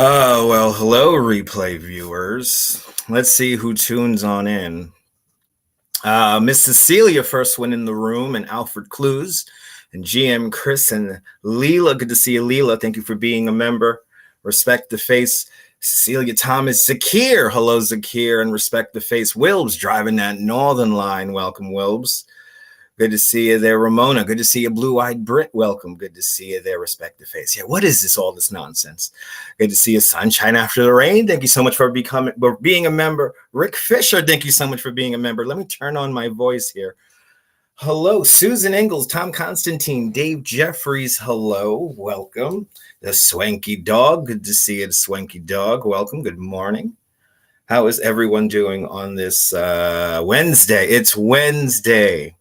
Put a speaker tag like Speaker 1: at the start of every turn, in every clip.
Speaker 1: Well, hello, replay viewers. Let's see who tunes on in. Miss Cecilia first went in the room, and Alfred Clues, and GM Chris and Leela. Good to see you, Leela. Thank you for being a member. Respect the face. Cecilia Thomas, Zakir. Hello, Zakir, and respect the face. Wilbs driving that Northern line. Welcome, Wilbs. Good to see you there, Ramona. Good to see you, Blue-Eyed Brit. Welcome. Good to see you there, respect the face. Yeah, what is this, all this nonsense? Good to see you, Sunshine After the Rain. Thank you so much for being a member. Rick Fisher, thank you so much for being a member. Let me turn on my voice here. Hello, Susan Ingalls, Tom Constantine, Dave Jeffries. Hello, welcome. The Swanky Dog. Good to see you, the Swanky Dog. Welcome. Good morning. How is everyone doing on this Wednesday? It's Wednesday.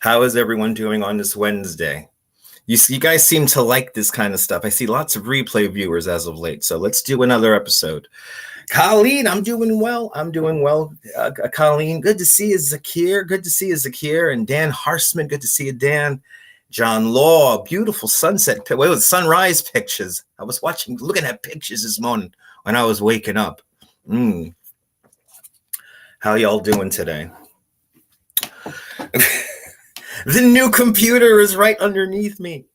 Speaker 1: How is everyone doing on this Wednesday? You guys seem to like this kind of stuff. I see lots of replay viewers as of late, so let's do another episode. Colleen, I'm doing well. Colleen, good to see you, Zakir. Good to see you, Zakir. And Dan Harsman, good to see you, Dan. John Law, beautiful sunset. Sunrise pictures. I was looking at pictures this morning when I was waking up. How y'all doing today? The new computer is right underneath me.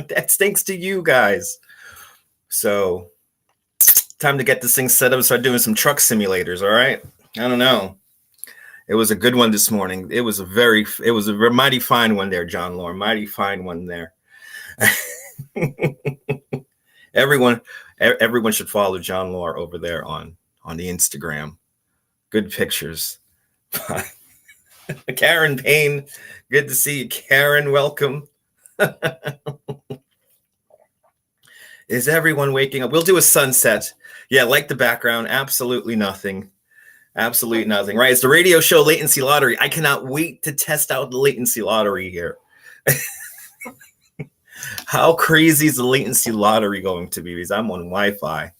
Speaker 1: That's thanks to you guys. So, time to get this thing set up and start doing some truck simulators, all right? I don't know. It was a good one this morning. It was a mighty fine one there, John Law. Mighty fine one there. Everyone should follow John Law over there on the Instagram. Good pictures. Karen Payne, good to see you, Karen. Welcome. Is everyone waking up? We'll do a sunset. Yeah, like the background. Absolutely nothing. Absolutely nothing. Right? It's the radio show Latency Lottery. I cannot wait to test out the Latency Lottery here. How crazy is the Latency Lottery going to be? Because I'm on Wi-Fi.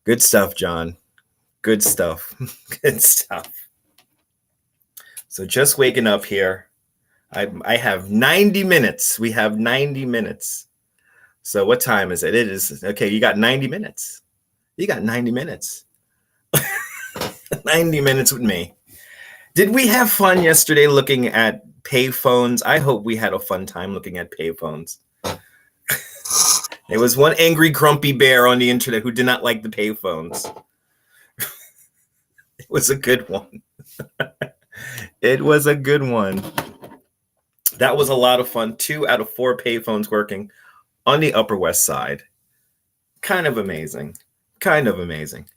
Speaker 1: Good stuff, John. Good stuff. Good stuff. So just waking up here. I have 90 minutes. We have 90 minutes. So what time is it? It is, okay, you got 90 minutes. You got 90 minutes. 90 minutes with me. Did we have fun yesterday looking at payphones? I hope we had a fun time looking at payphones. There was one angry, grumpy bear on the internet who did not like the payphones. It was a good one. It was a good one. That was a lot of fun. 2 out of 4 payphones working on the Upper West Side. Kind of amazing. Kind of amazing.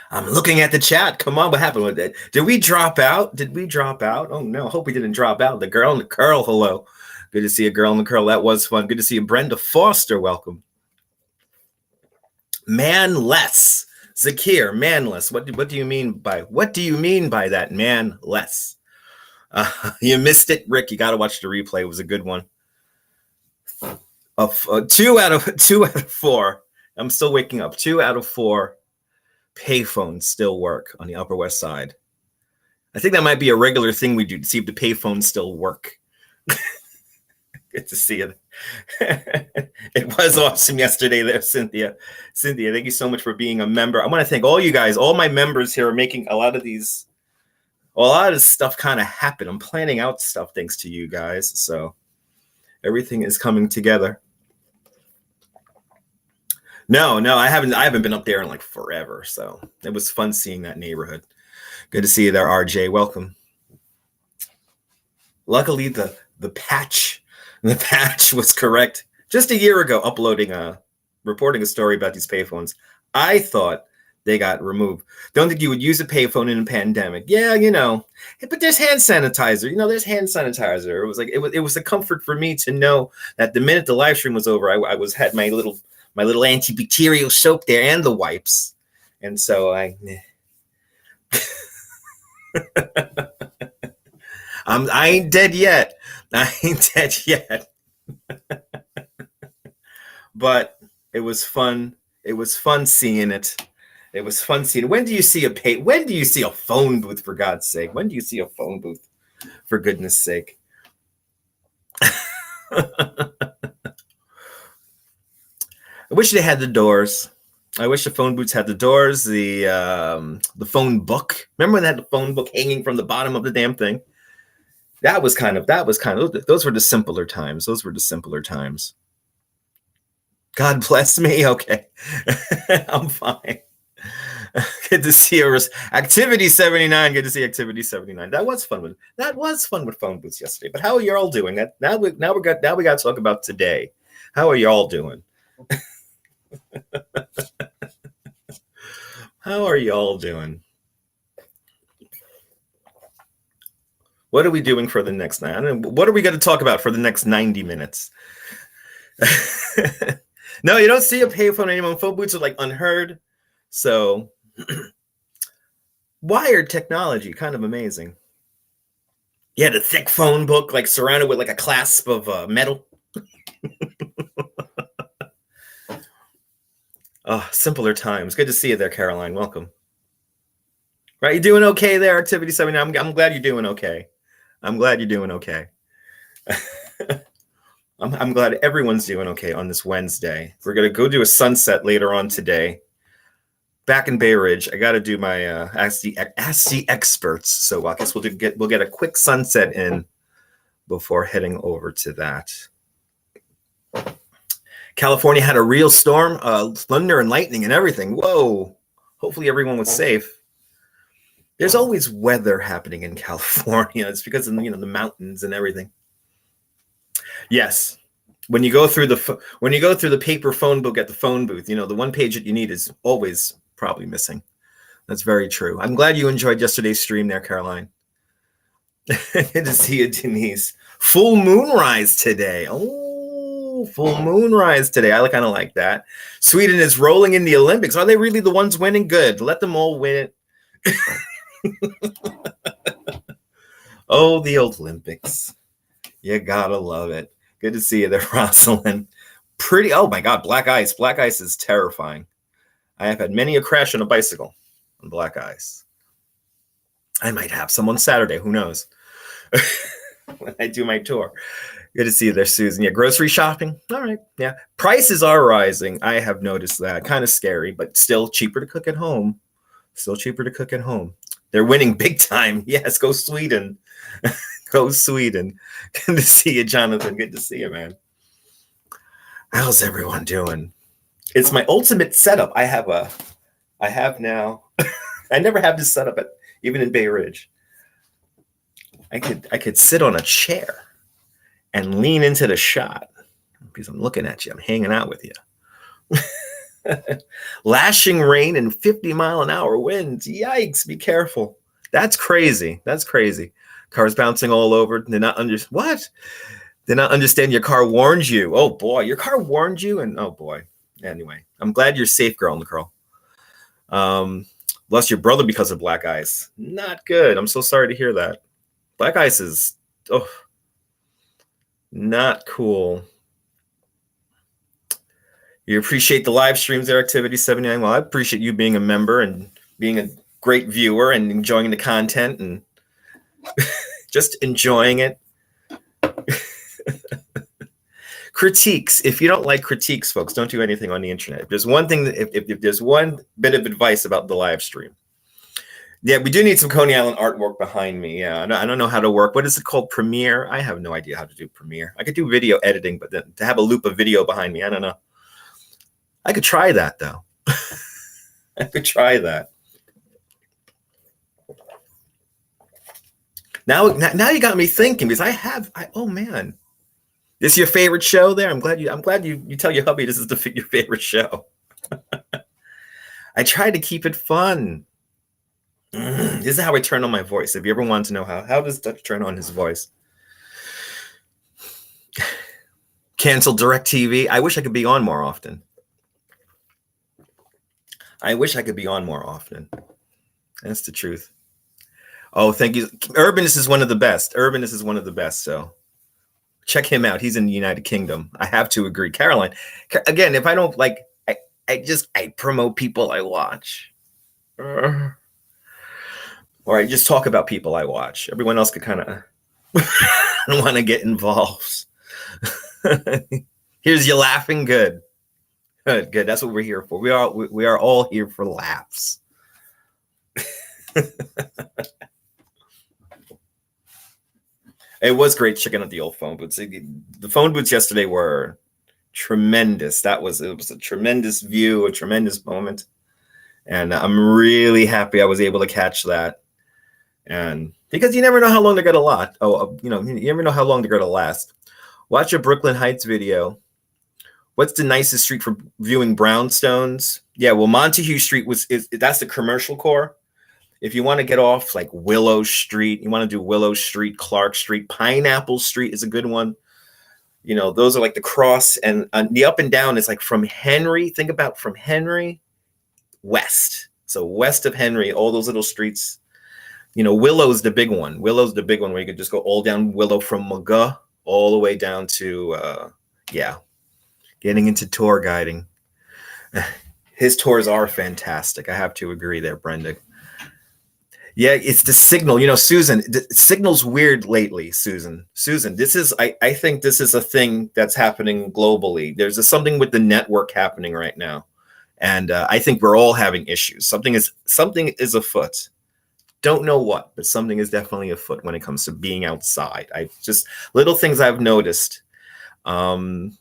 Speaker 1: I'm looking at the chat. Come on, what happened with it? Did we drop out? Oh no, I hope we didn't drop out. The girl in the curl, hello. Good to see a girl in the curl. That was fun. Good to see you, Brenda Foster. Welcome. Manless. Zakir, manless. What do you mean by that? Manless. You missed it, Rick. You got to watch the replay. It was a good one. 2 out of 4. I'm still waking up. 2 out of 4 payphones still work on the Upper West Side. I think that might be a regular thing we do to see if the payphones still work. Good to see you. It was awesome yesterday there, Cynthia. Cynthia, thank you so much for being a member. I want to thank all you guys. All my members here are making a lot of this stuff kind of happen. I'm planning out stuff thanks to you guys. So everything is coming together. No, I haven't been up there in like forever. So it was fun seeing that neighborhood. Good to see you there, RJ. Welcome. Luckily, the patch was correct just a year ago, reporting a story about these payphones. I thought they got removed. Don't think you would use a payphone in a pandemic. Yeah, but there's hand sanitizer. There's hand sanitizer. It was a comfort for me to know that the minute the live stream was over, I had my little antibacterial soap there and the wipes. And so I ain't dead yet. But it was fun. It was fun seeing it. It was fun seeing it. When do you see a phone booth, for God's sake? When do you see a phone booth? For goodness sake. I wish they had the doors. I wish the phone booths had the doors, the phone book. Remember when they had the phone book hanging from the bottom of the damn thing? That was kind of, those were the simpler times. Those were the simpler times. God bless me. Okay. I'm fine. Good to see you. Activity 79. Good to see Activity 79. That was fun with phone booths yesterday. But how are you all doing? Now we got to talk about today. How are you all doing? How are you all doing? What are we doing for the next night? What are we going to talk about for the next 90 minutes? No, you don't see a payphone anymore. Phone booths are like unheard. So wired technology, kind of amazing. You had a thick phone book, like surrounded with like a clasp of metal. Oh, simpler times. Good to see you there, Caroline. Welcome. Right, you doing okay there, Activity 79? I'm glad you're doing okay. I'm glad you're doing okay. I'm glad everyone's doing okay on this Wednesday. We're going to go do a sunset later on today. Back in Bay Ridge, I got to do my Ask the Experts. So I guess we'll get a quick sunset in before heading over to that. California had a real storm, thunder and lightning and everything. Whoa. Hopefully everyone was safe. There's always weather happening in California. It's because of the mountains and everything. Yes. When you go through the paper phone book at the phone booth, the one page that you need is always probably missing. That's very true. I'm glad you enjoyed yesterday's stream there, Caroline. Good to see you, Denise. Full moonrise today. Oh, full moonrise today. I kind of like that. Sweden is rolling in the Olympics. Are they really the ones winning? Good. Let them all win it. Oh, the Olympics. You gotta love it. Good to see you there, Rosalind. Oh my God, black ice. Black ice is terrifying. I have had many a crash on a bicycle on black ice. I might have some on Saturday. Who knows? When I do my tour. Good to see you there, Susan. Yeah, grocery shopping. All right. Yeah. Prices are rising. I have noticed that. Kind of scary, but still cheaper to cook at home. Still cheaper to cook at home. They're winning big time. Yes, go Sweden. Go Sweden. Good to see you, Jonathan. Good to see you, man. How's everyone doing? It's my ultimate setup. I have now. I never have this setup even in Bay Ridge. I could sit on a chair and lean into the shot because I'm looking at you. I'm hanging out with you. Lashing rain and 50-mile-an-hour winds. Yikes! Be careful. That's crazy. That's crazy. Cars bouncing all over. They're not what? They're not understand your car warned you. Oh boy, your car warned you, and oh boy. Anyway, I'm glad you're safe, girl, Nicole. Lost your brother because of black ice. Not good. I'm so sorry to hear that. Black ice is not cool. You appreciate the live streams there, Activity 79. Well, I appreciate you being a member and being a great viewer and enjoying the content and just enjoying it. Critiques. If you don't like critiques, folks, don't do anything on the internet. If there's one thing, if there's one bit of advice about the live stream, yeah, we do need some Coney Island artwork behind me. Yeah, I don't know how to work. What is it called? Premiere? I have no idea how to do Premiere. I could do video editing, but then to have a loop of video behind me, I don't know. I could try that though. I could try that. Now you got me thinking because oh man. This is your favorite show there? I'm glad you tell your hubby this is your favorite show. I try to keep it fun. This is how I turn on my voice. If you ever want to know how does Dutch turn on his voice? Cancel DirecTV. I wish I could be on more often. That's the truth. Oh, thank you. Urbanus is one of the best. So check him out. He's in the United Kingdom. I have to agree. Caroline, again, if I don't like, I promote people I watch. Or I just talk about people I watch. Everyone else could kind of I want to get involved. Here's you laughing. Good. Good. That's what we're here for. We are all here for laughs. It was great checking out the old phone booths. The phone booths yesterday were tremendous. It was a tremendous view, a tremendous moment. And I'm really happy I was able to catch that. And because you never know how long they're gonna last. You never know how long they're gonna last. Watch a Brooklyn Heights video. What's the nicest street for viewing brownstones? Yeah, well, Montague Street that's the commercial core. If you want to get off like Willow Street, you want to do Willow Street, Clark Street, Pineapple Street is a good one. Those are like the cross, and the up and down is like from Henry. Think about from Henry west. So west of Henry, all those little streets. Willow's the big one. Willow's the big one where you could just go all down Willow from McGuh all the way down to, getting into tour guiding. His tours are fantastic. I have to agree there, Brenda. Yeah, it's the signal. Susan, the signal's weird lately, Susan, I think this is a thing that's happening globally. There's something with the network happening right now. And I think we're all having issues. Something is afoot. Don't know what, but something is definitely afoot when it comes to being outside. Little things I've noticed. Little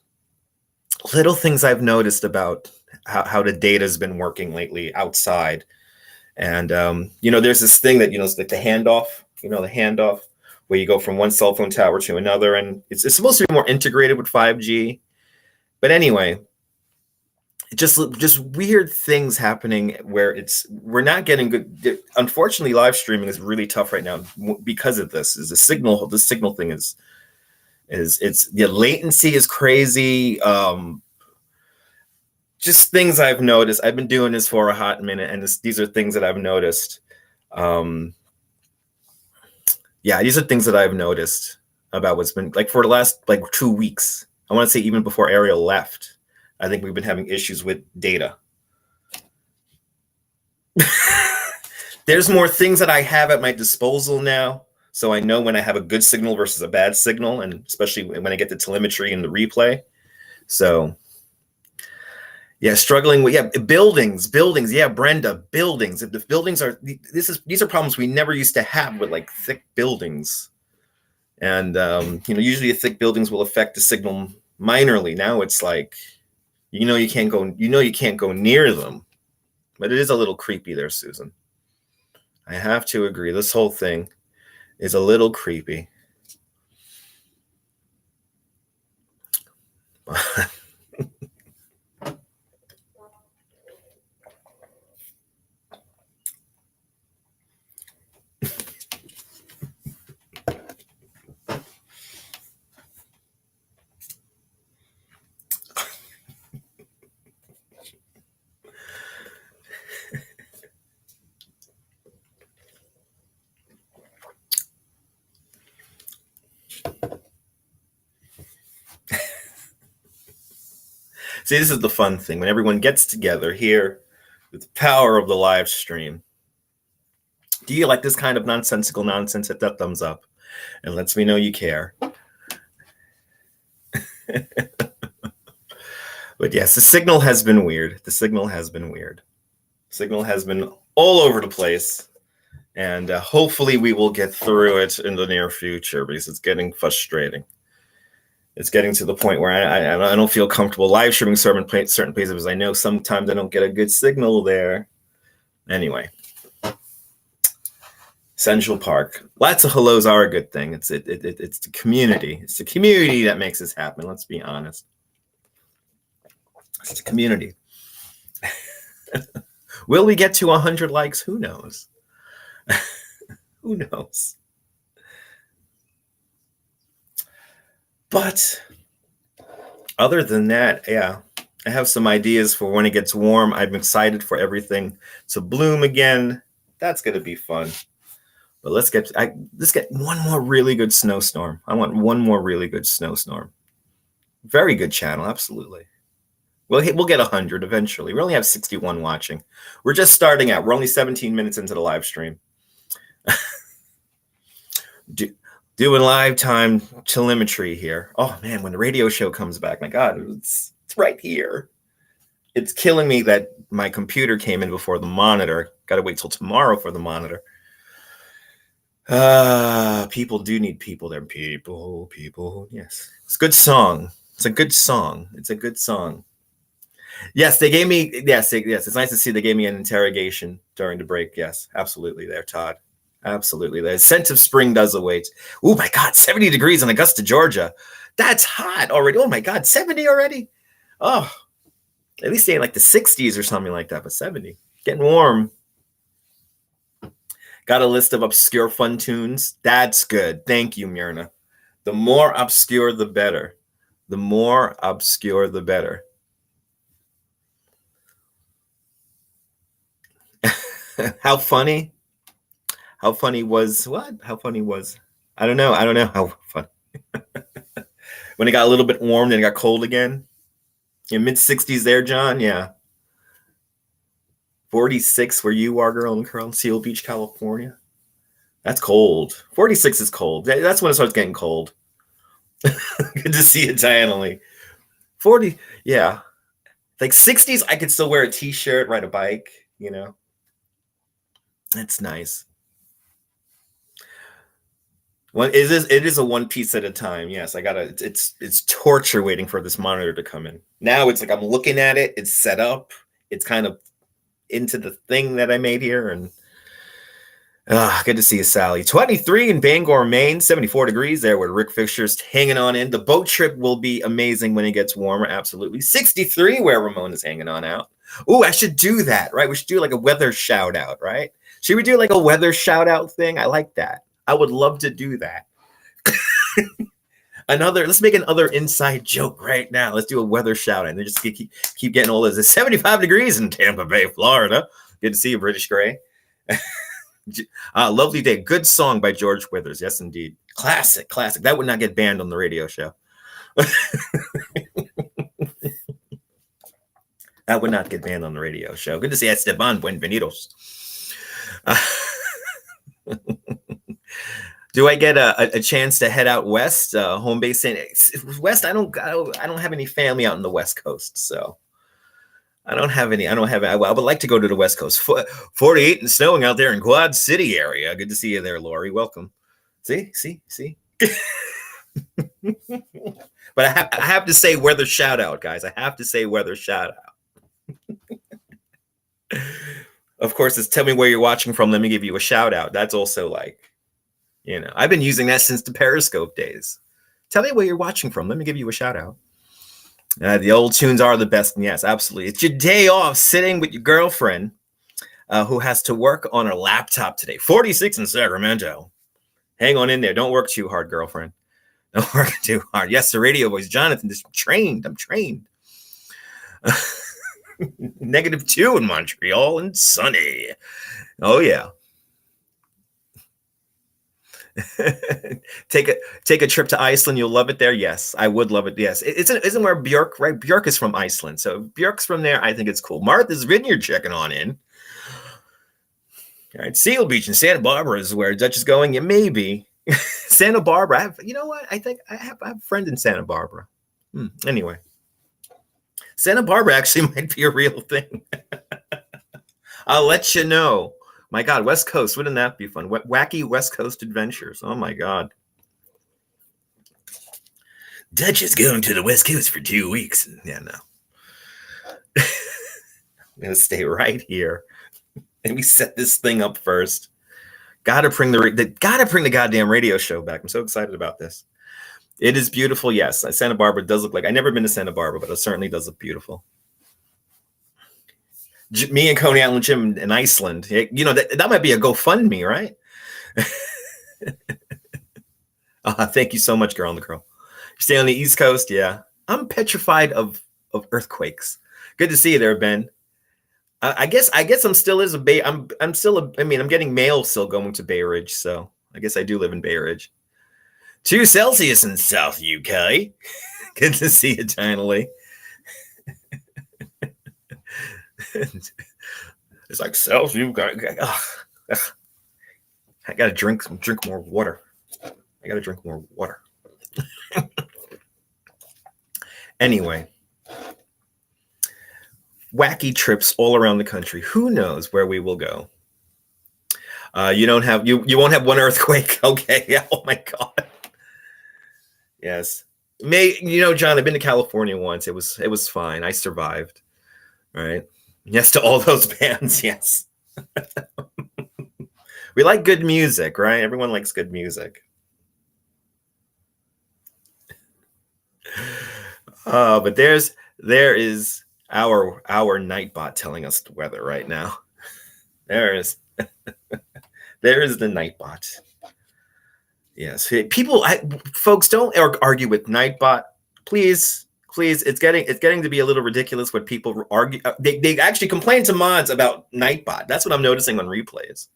Speaker 1: things I've noticed about how the data's been working lately outside. And, there's this thing that, it's like the handoff where you go from one cell phone tower to another. And it's supposed to be more integrated with 5G. But anyway, just weird things happening where we're not getting good. Unfortunately, live streaming is really tough right now because of this. The signal thing is the latency is crazy. Just things I've noticed. I've been doing this for a hot minute, and these are things that I've noticed. These are things that I've noticed about what's been like for the last 2 weeks. I want to say even before Ariel left, I think we've been having issues with data. There's more things that I have at my disposal now, so I know when I have a good signal versus a bad signal, and especially when I get the telemetry and the replay. So. Yeah, struggling with buildings. Yeah, Brenda, buildings. If the buildings these are problems we never used to have with like thick buildings, and usually thick buildings will affect the signal minorly. Now it's like, you can't go near them, but it is a little creepy there, Susan. I have to agree. This whole thing is a little creepy. See, this is the fun thing when everyone gets together here with the power of the live stream. Do you like this kind of nonsensical nonsense? Hit that thumbs up and lets me know you care. But yes, the signal has been weird. The signal has been all over the place. And hopefully we will get through it in the near future, because it's getting frustrating. It's getting to the point where I don't feel comfortable live streaming certain places because I know sometimes I don't get a good signal there. Anyway, Central Park. Lots of hellos are a good thing. It's the community. It's the community that makes this happen. Let's be honest. It's the community. Will we get to 100 likes? Who knows? Who knows? But other than that, yeah, I have some ideas for when it gets warm. I'm excited for everything to bloom again. That's going to be fun. But let's get one more really good snowstorm. I want one more really good snowstorm. Very good channel, absolutely. We'll get 100 eventually. We only have 61 watching. We're just starting out. We're only 17 minutes into the live stream. Doing live time telemetry here. Oh man, when the radio show comes back, my God, it's right here. It's killing me that my computer came in before the monitor. Got to wait till tomorrow for the monitor. People do need people. They're people. Yes, it's a good song. It's a good song. It's a good song. Yes, they gave me. Yes. It's nice to see they gave me an interrogation during the break. Yes, absolutely. There, Todd. Absolutely. The scent of spring does await. Oh my God, 70 degrees in Augusta, Georgia. That's hot already. Oh my God, 70 already. Oh, at least stay in like the 60s or something like that, but 70. Getting warm. Got a list of obscure fun tunes. That's good. Thank you, Myrna. The more obscure, the better. The more obscure, the better. How funny? How funny was what? How funny was? I don't know. I don't know how funny. When it got a little bit warm, then it got cold again. In mid 60s there, John. Yeah. 46 where you are, girl and curl, Seal Beach, California. That's cold. 46 is cold. That's when it starts getting cold. Good to see you, Diana Lee. 40, yeah. Like 60s, I could still wear a t-shirt, ride a bike, you know. That's nice. It is a one piece at a time. Yes, I gotta. It's torture waiting for this monitor to come in. Now it's like I'm looking at it. It's set up. It's kind of into the thing that I made here, and good to see you, Sally. 23 in Bangor, Maine. 74 degrees there with Rick Fisher's hanging on in. The boat trip will be amazing when it gets warmer. Absolutely. 63 where Ramon is hanging on out. Ooh, I should do that, right? We should do like a weather shout out, right? Should we do like a weather shout out thing? I like that. I would love to do that. Let's make another inside joke right now. Let's do a weather shout out and just keep getting all this. It's 75 degrees in Tampa Bay, Florida. Good to see you, British Gray. Lovely day. Good song by George Withers. Yes, indeed. Classic. That would not get banned on the radio show. That would not get banned on the radio show. Good to see Esteban. Buenvenidos. Do I get a chance to head out west, home base in west? I don't have any family out in the West Coast, so I don't have any. I would like to go to the West Coast. 48 and snowing out there in Quad City area. Good to see you there, Lori. Welcome. See. But I have to say weather shout out, guys. I have to say weather shout out. Of course, it's tell me where you're watching from. Let me give you a shout out. That's also like, you know, I've been using that since the Periscope days. Tell me where you're watching from. Let me give you a shout out. The old tunes are the best. And yes, absolutely. It's your day off sitting with your girlfriend who has to work on her laptop today. 46 in Sacramento. Hang on in there. Don't work too hard, girlfriend. Don't work too hard. Yes, the radio voice. Jonathan, I'm trained. -2 in Montreal and sunny. Oh, yeah. Take a trip to Iceland. You'll love it there. Yes, I would love it. Yes, isn't where Björk, right? Björk is from Iceland, so if Björk's from there. I think it's cool. Martha's Vineyard checking on in. All right, Seal Beach in Santa Barbara is where Dutch is going. Yeah, maybe Santa Barbara. You know what? I think I have a friend in Santa Barbara. Anyway, Santa Barbara actually might be a real thing. I'll let you know. My God, West Coast, wouldn't that be fun? Wacky West Coast adventures. Oh my God. Dutch is going to the West Coast for 2 weeks. Yeah, no. I'm going to stay right here. And we set this thing up first. Gotta bring the goddamn radio show back. I'm so excited about this. It is beautiful. Yes, Santa Barbara does look like, I've never been to Santa Barbara, but it certainly does look beautiful. Me and Coney Island Jim in Iceland. You know, that might be a GoFundMe, right? Thank you so much, Girl on the Curl. You stay on the East Coast? Yeah. I'm petrified of earthquakes. Good to see you there, Ben. I guess I'm still I'm getting mail still going to Bay Ridge, so I guess I do live in Bay Ridge. 2 Celsius in South UK. Good to see you, Tinily. It's like Celsius. I gotta drink more water. I gotta drink more water. Anyway, wacky trips all around the country. Who knows where we will go? You won't have one earthquake. Okay. Oh my God. Yes. John, I've been to California once. It was fine. I survived. Right. Yes to all those bands. Yes. We like good music, right? Everyone likes good music. But there is our Nightbot telling us the weather right now. There is the Nightbot. Yes, folks, don't argue with Nightbot, please. It's getting to be a little ridiculous when people argue. They actually complain to mods about Nightbot. That's what I'm noticing on replays.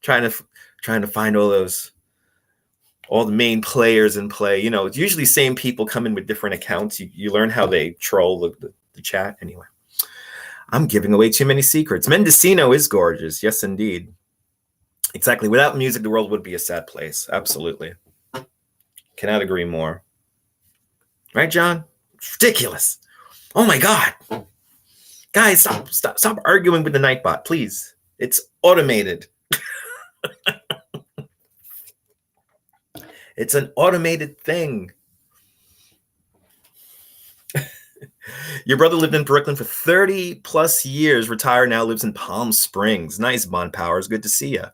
Speaker 1: Trying to find all the main players in play. It's usually same people come in with different accounts. You learn how they troll the chat. Anyway, I'm giving away too many secrets. Mendocino is gorgeous. Yes, indeed. Exactly. Without music, the world would be a sad place. Absolutely. Cannot agree more. Right, John? It's ridiculous. Oh my God. Guys, stop arguing with the Nightbot, please. It's automated. It's an automated thing. Your brother lived in Brooklyn for 30 plus years, retired, now lives in Palm Springs. Nice, Bond Powers. Good to see you.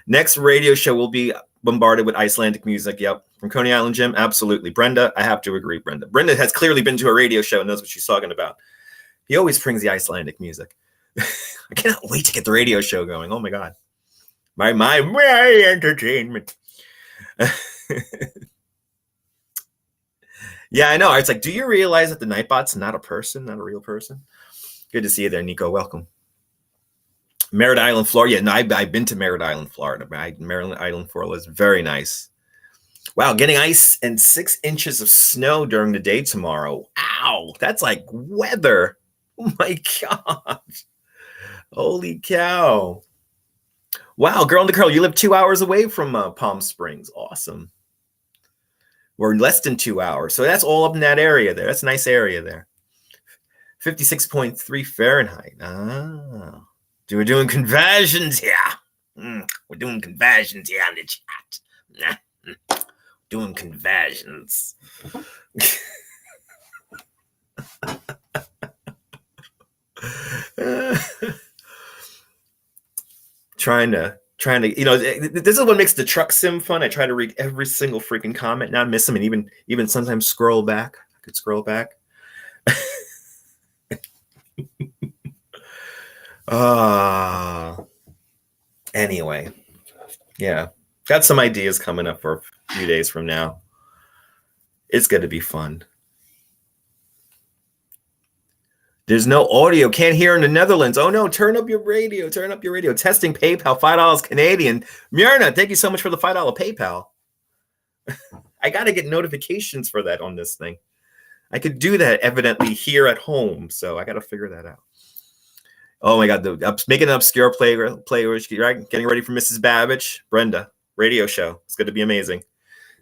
Speaker 1: Next radio show will be bombarded with Icelandic music. Yep. From Coney Island, Jim? Absolutely. Brenda, I have to agree, Brenda. Brenda has clearly been to a radio show and knows what she's talking about. He always brings the Icelandic music. I cannot wait to get the radio show going. Oh my God. My entertainment. Yeah, I know. It's like, do you realize that the Nightbot's not a person, not a real person? Good to see you there, Nico. Welcome. Merritt Island, Florida. Yeah, no, I've been to Merritt Island, Florida. Merritt Island, Florida is very nice. Wow, getting ice and 6 inches of snow during the day tomorrow. Wow, that's like weather. Oh my God. Holy cow. Wow, Girl in the Curl, you live 2 hours away from Palm Springs. Awesome. We're less than 2 hours. So that's all up in that area there. That's a nice area there. 56.3 Fahrenheit. Ah. We're doing conversions here. We're doing conversions here in the chat. Doing conversions. Trying to, this is what makes the truck sim fun. I try to read every single freaking comment, not miss them, and even sometimes scroll back. I could scroll back. Anyway, yeah, got some ideas coming up for a few days from now. It's going to be fun. There's no audio. Can't hear in the Netherlands. Oh no, turn up your radio. Turn up your radio. Testing PayPal, $5 Canadian. Myrna, thank you so much for the $5 PayPal. I got to get notifications for that on this thing. I could do that evidently here at home, so I got to figure that out. Oh my God, making an obscure playlist, right? Getting ready for Mrs. Babbage. Brenda, radio show. It's going to be amazing.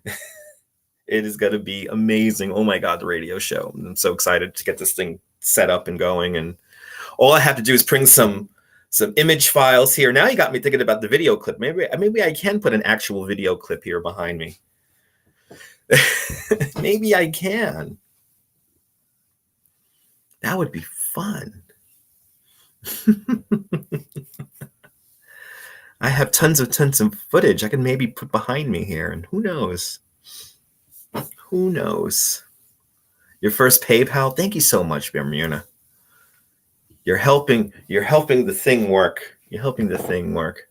Speaker 1: It is going to be amazing. Oh my God, the radio show. I'm so excited to get this thing set up and going. And all I have to do is bring some image files here. Now you got me thinking about the video clip. Maybe I can put an actual video clip here behind me. Maybe I can. That would be fun. I have tons of footage I can maybe put behind me here, and who knows? Who knows? Your first PayPal. Thank you so much, Bermuda. You're helping the thing work. You're helping the thing work.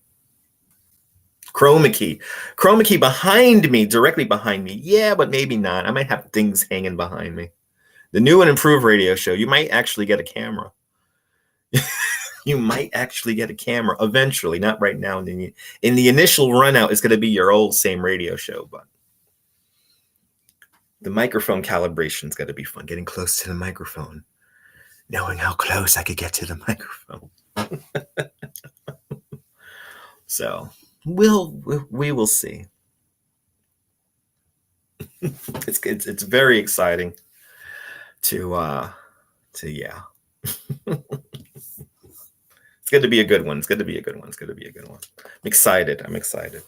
Speaker 1: Chroma key behind me, directly behind me. Yeah, but maybe not. I might have things hanging behind me. The new and improved radio show. You might actually get a camera. You might actually get a camera eventually, not right now. In the initial run out, it's going to be your old same radio show, but the microphone calibration is going to be fun. Getting close to the microphone, knowing how close I could get to the microphone. So we will see. It's very exciting to yeah. It's good to be a good one. It's good to be a good one. It's good to be a good one. I'm excited. I'm excited.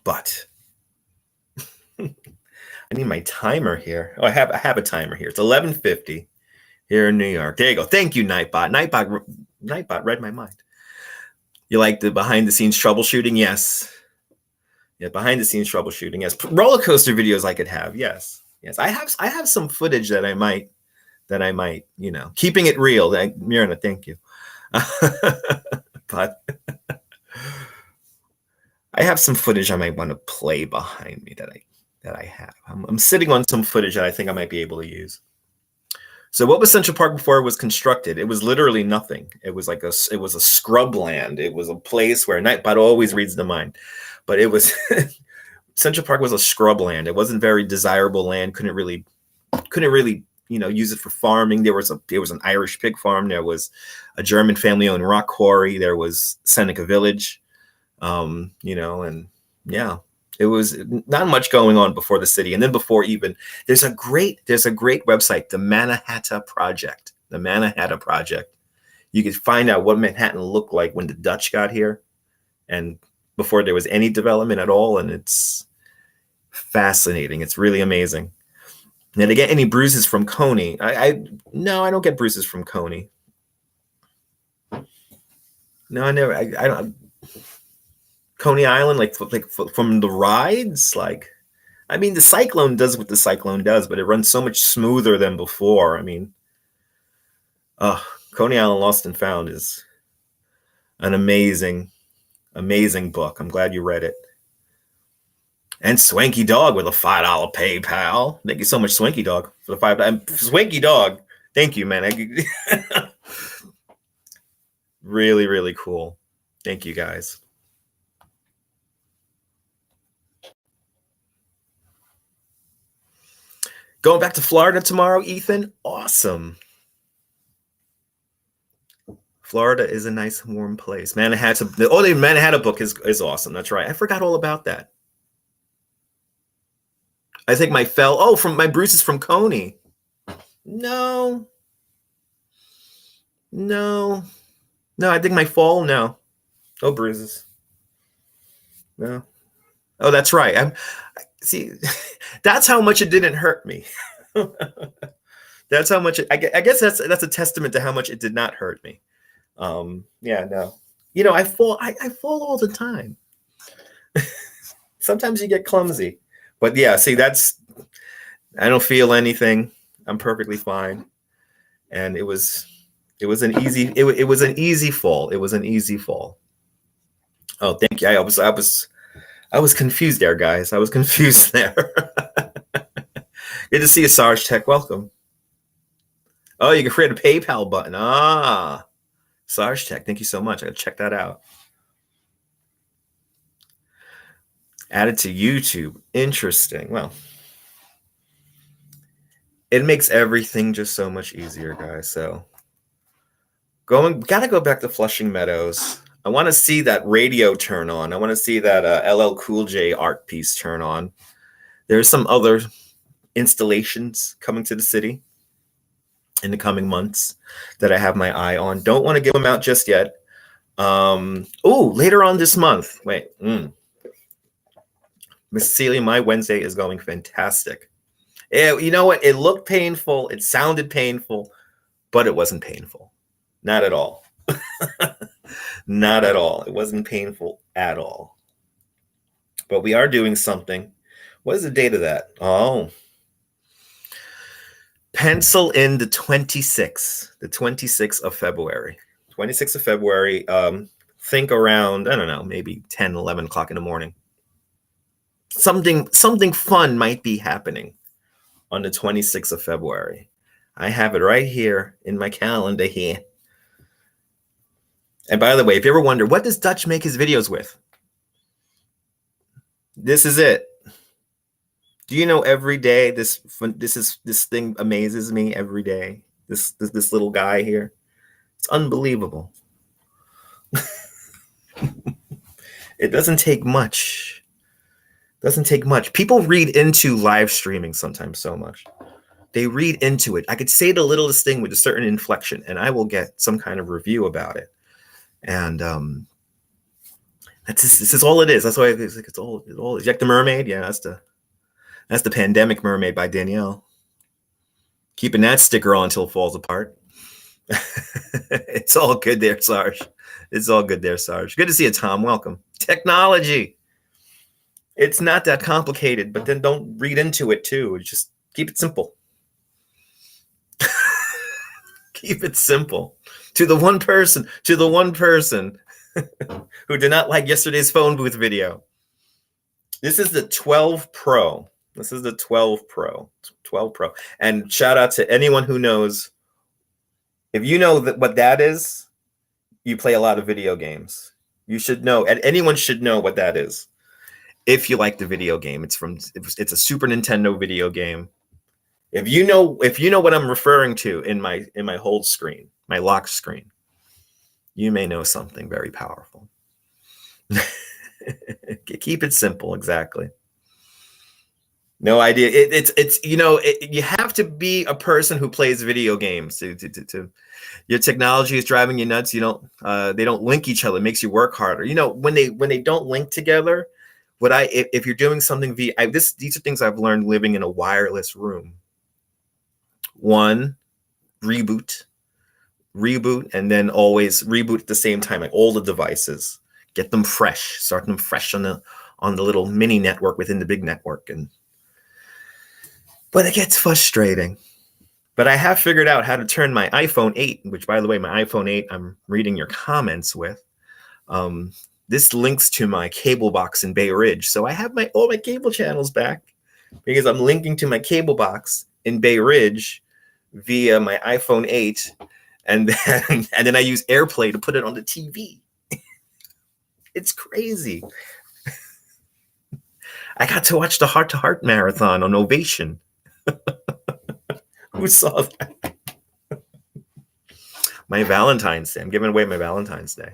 Speaker 1: But I need my timer here. Oh, I have a timer here. It's 11:50 here in New York. There you go. Thank you, Nightbot. Nightbot read my mind. You like the behind the scenes troubleshooting? Yes. Yeah, behind the scenes troubleshooting. Yes. Roller coaster videos I could have. Yes. Yes. I have some footage that I might, you know, keeping it real. Mirna, thank you. But I have some footage I might want to play behind me that I have. I'm sitting on some footage that I think I might be able to use. So what was Central Park before it was constructed? It was literally nothing. It was like it was a scrub land. It was a place where Nightbot always reads the mind. But it was Central Park was a scrub land. It wasn't very desirable land. Couldn't really, you know, use it for farming. There was an Irish pig farm. There was a German family-owned rock quarry. There was Seneca Village. You know, and yeah, it was not much going on before the city. And then before even, there's a great website, the Manhattan Project. The Manhattan Project. You could find out what Manhattan looked like when the Dutch got here and before there was any development at all. And it's fascinating. It's really amazing. Now, to get any bruises from Coney, no, I don't get bruises from Coney. No, I never. I don't. Coney Island, like from the rides, like, I mean, the Cyclone does what the Cyclone does, but it runs so much smoother than before. I mean, Coney Island Lost and Found is an amazing book. I'm glad you read it. And Swanky Dog with a $5 PayPal. Thank you so much, Swanky Dog, for the $5. Swanky Dog, thank you, man. Really, really cool. Thank you, guys. Going back to Florida tomorrow, Ethan? Awesome. Florida is a nice, warm place. Manhattan, the Manhattan book is awesome. That's right. I forgot all about that. I think from my bruises from Coney. No, I think my fall, no bruises. No. Oh, that's right. See, that's how much it didn't hurt me. That's how much I guess that's a testament to how much it did not hurt me. Yeah, no. You know, I fall all the time. Sometimes you get clumsy. But yeah, see, I don't feel anything. I'm perfectly fine. And it was an easy fall. It was an easy fall. Oh, thank you. I was confused there, guys. I was confused there. Good to see you, Sarge Tech. Welcome. Oh, you can create a PayPal button. Sarge Tech, thank you so much. I gotta check that out. Added to YouTube. Interesting. Well, it makes everything just so much easier, guys. So gotta go back to Flushing Meadows. I want to see that radio turn on. I want to see that LL Cool J art piece turn on. There's some other installations coming to the city in the coming months that I have my eye on. Don't want to give them out just yet. Later on this month. Wait. Miss Cecilia, my Wednesday is going fantastic. You know what? It looked painful. It sounded painful, but it wasn't painful. Not at all. Not at all. It wasn't painful at all. But we are doing something. What is the date of that? Oh. Pencil in the 26th of February. 26th of February. Think around, I don't know, maybe 10, 11 o'clock in the morning. Something fun might be happening on the 26th of February. I have it right here in my calendar here. And by the way, if you ever wonder, what does Dutch make his videos with? This is it. Do you know every day this thing amazes me every day? This little guy here. It's unbelievable. It doesn't take much. Doesn't take much. People read into live streaming sometimes so much. They read into it. I could say the littlest thing with a certain inflection, and I will get some kind of review about it. And this is all it is. That's why it's all. Jack the Mermaid. Yeah, that's the Pandemic Mermaid by Danielle. Keeping that sticker on until it falls apart. It's all good there, Sarge. It's all good there, Sarge. Good to see you, Tom. Welcome. Technology. It's not that complicated, but then don't read into it too. Just keep it simple. Keep it simple. To the one person who did not like yesterday's phone booth video. This is the 12 Pro. This is the 12 Pro. 12 Pro. And shout out to anyone who knows. If you know what that is, you play a lot of video games. You should know, and anyone should know what that is. If you like the video game, it's a Super Nintendo video game. If you know what I'm referring to in my hold screen, my lock screen, you may know something very powerful. Keep it simple, exactly. No idea. You have to be a person who plays video games to your technology is driving you nuts. They don't link each other. It makes you work harder. When they don't link together, if you're doing something these are things I've learned living in a wireless room. One, reboot, and then always reboot at the same time, like all the devices. Get them fresh, start them fresh on the little mini network within the big network. But it gets frustrating. But I have figured out how to turn my iPhone 8, which, by the way, my iPhone 8, I'm reading your comments with. This links to my cable box in Bay Ridge. So I have all my cable channels back because I'm linking to my cable box in Bay Ridge via my iPhone 8. And then I use AirPlay to put it on the TV. It's crazy. I got to watch the Heart to Heart marathon on Ovation. Who saw that? My Valentine's Day. I'm giving away my Valentine's Day.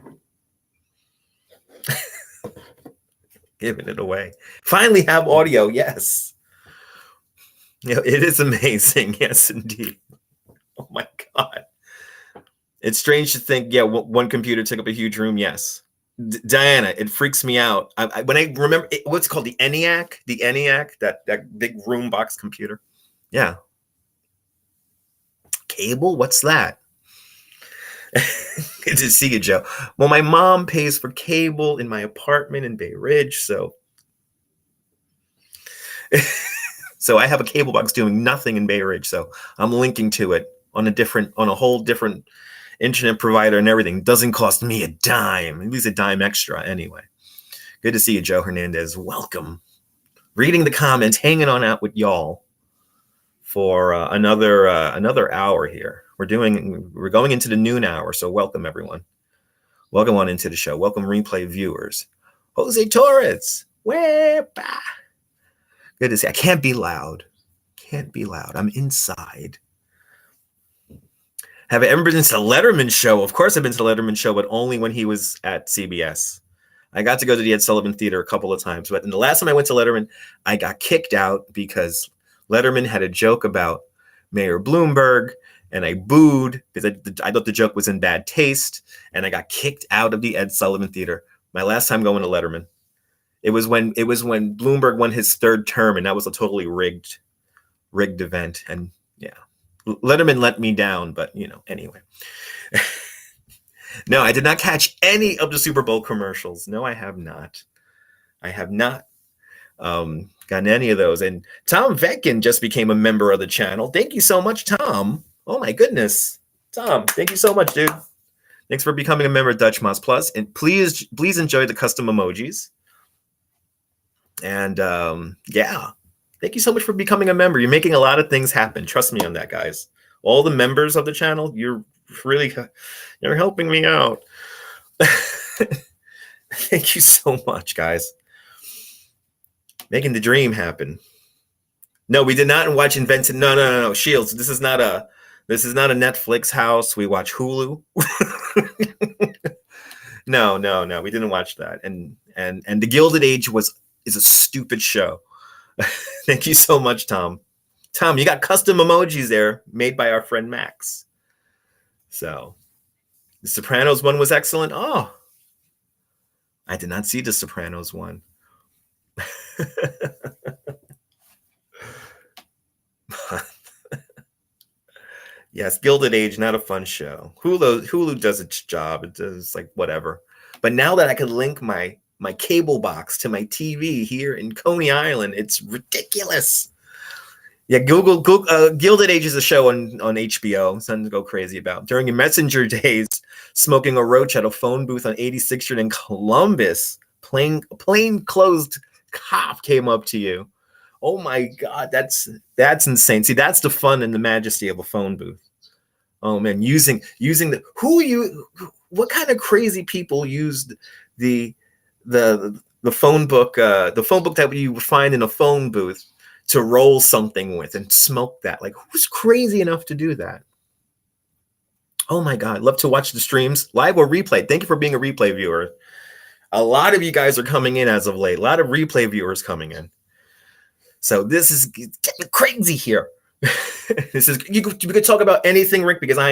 Speaker 1: Giving it away. Finally have audio. Yes. It is amazing. Yes, indeed. Oh my God. It's strange to think, one computer took up a huge room. Yes. Diana, it freaks me out. When I remember, what's it called? The ENIAC, that big room box computer. Yeah. Cable? What's that? Good to see you, Joe. Well, my mom pays for cable in my apartment in Bay Ridge, so I have a cable box doing nothing in Bay Ridge, so I'm linking to it on a whole different internet provider and everything. Doesn't cost me a dime. At least a dime extra anyway. Good to see you, Joe Hernandez. Welcome. Reading the comments, hanging on out with y'all for another hour here. We're going into the noon hour, so welcome everyone. Welcome on into the show. Welcome replay viewers. Jose Torres. Wepa. Good to see. I can't be loud. I'm inside. Have I ever been to the Letterman show? Of course I've been to the Letterman show, but only when he was at CBS. I got to go to the Ed Sullivan Theater a couple of times, but the last time I went to Letterman, I got kicked out because Letterman had a joke about Mayor Bloomberg, and I booed because I thought the joke was in bad taste, and I got kicked out of the Ed Sullivan Theater. My last time going to Letterman. It was when Bloomberg won his third term, and that was a totally rigged event. And yeah, Letterman let me down, but anyway. No, I did not catch any of the Super Bowl commercials. No, I have not. Gotten any of those. And Tom Vetkin just became a member of the channel. Thank you so much, Tom. Oh my goodness. Tom, thank you so much, dude. Thanks for becoming a member of Dutch Moss Plus. And please enjoy the custom emojis. And yeah, thank you so much for becoming a member. You're making a lot of things happen. Trust me on that, guys. All the members of the channel, you're helping me out. Thank you so much, guys. Making the dream happen. No, we did not watch Invented. No. Shields. This is not a Netflix house. We watch Hulu. No. We didn't watch that. And And The Gilded Age is a stupid show. Thank you so much, Tom. Tom, you got custom emojis there made by our friend Max. So The Sopranos one was excellent. Oh, I did not see The Sopranos one. Yes, Gilded Age, not a fun show. Hulu does its job. It does like whatever. But now that I can link my cable box to my TV here in Coney Island, it's ridiculous. Yeah, Google Gilded Age is a show on HBO. Something to go crazy about. During your messenger days, smoking a roach at a phone booth on 86th Street in Columbus, plain clothed cop came up to you. Oh my God, that's insane. See, that's the fun and the majesty of a phone booth. Oh man, using what kind of crazy people used the phone book, the phone book that you would find in a phone booth to roll something with and smoke that? Like, who's crazy enough to do that? Oh my God, love to watch the streams, live or replay. Thank you for being a replay viewer. A lot of you guys are coming in as of late. A lot of replay viewers coming in. So this is getting crazy here. This is you could talk about anything, Rick, because I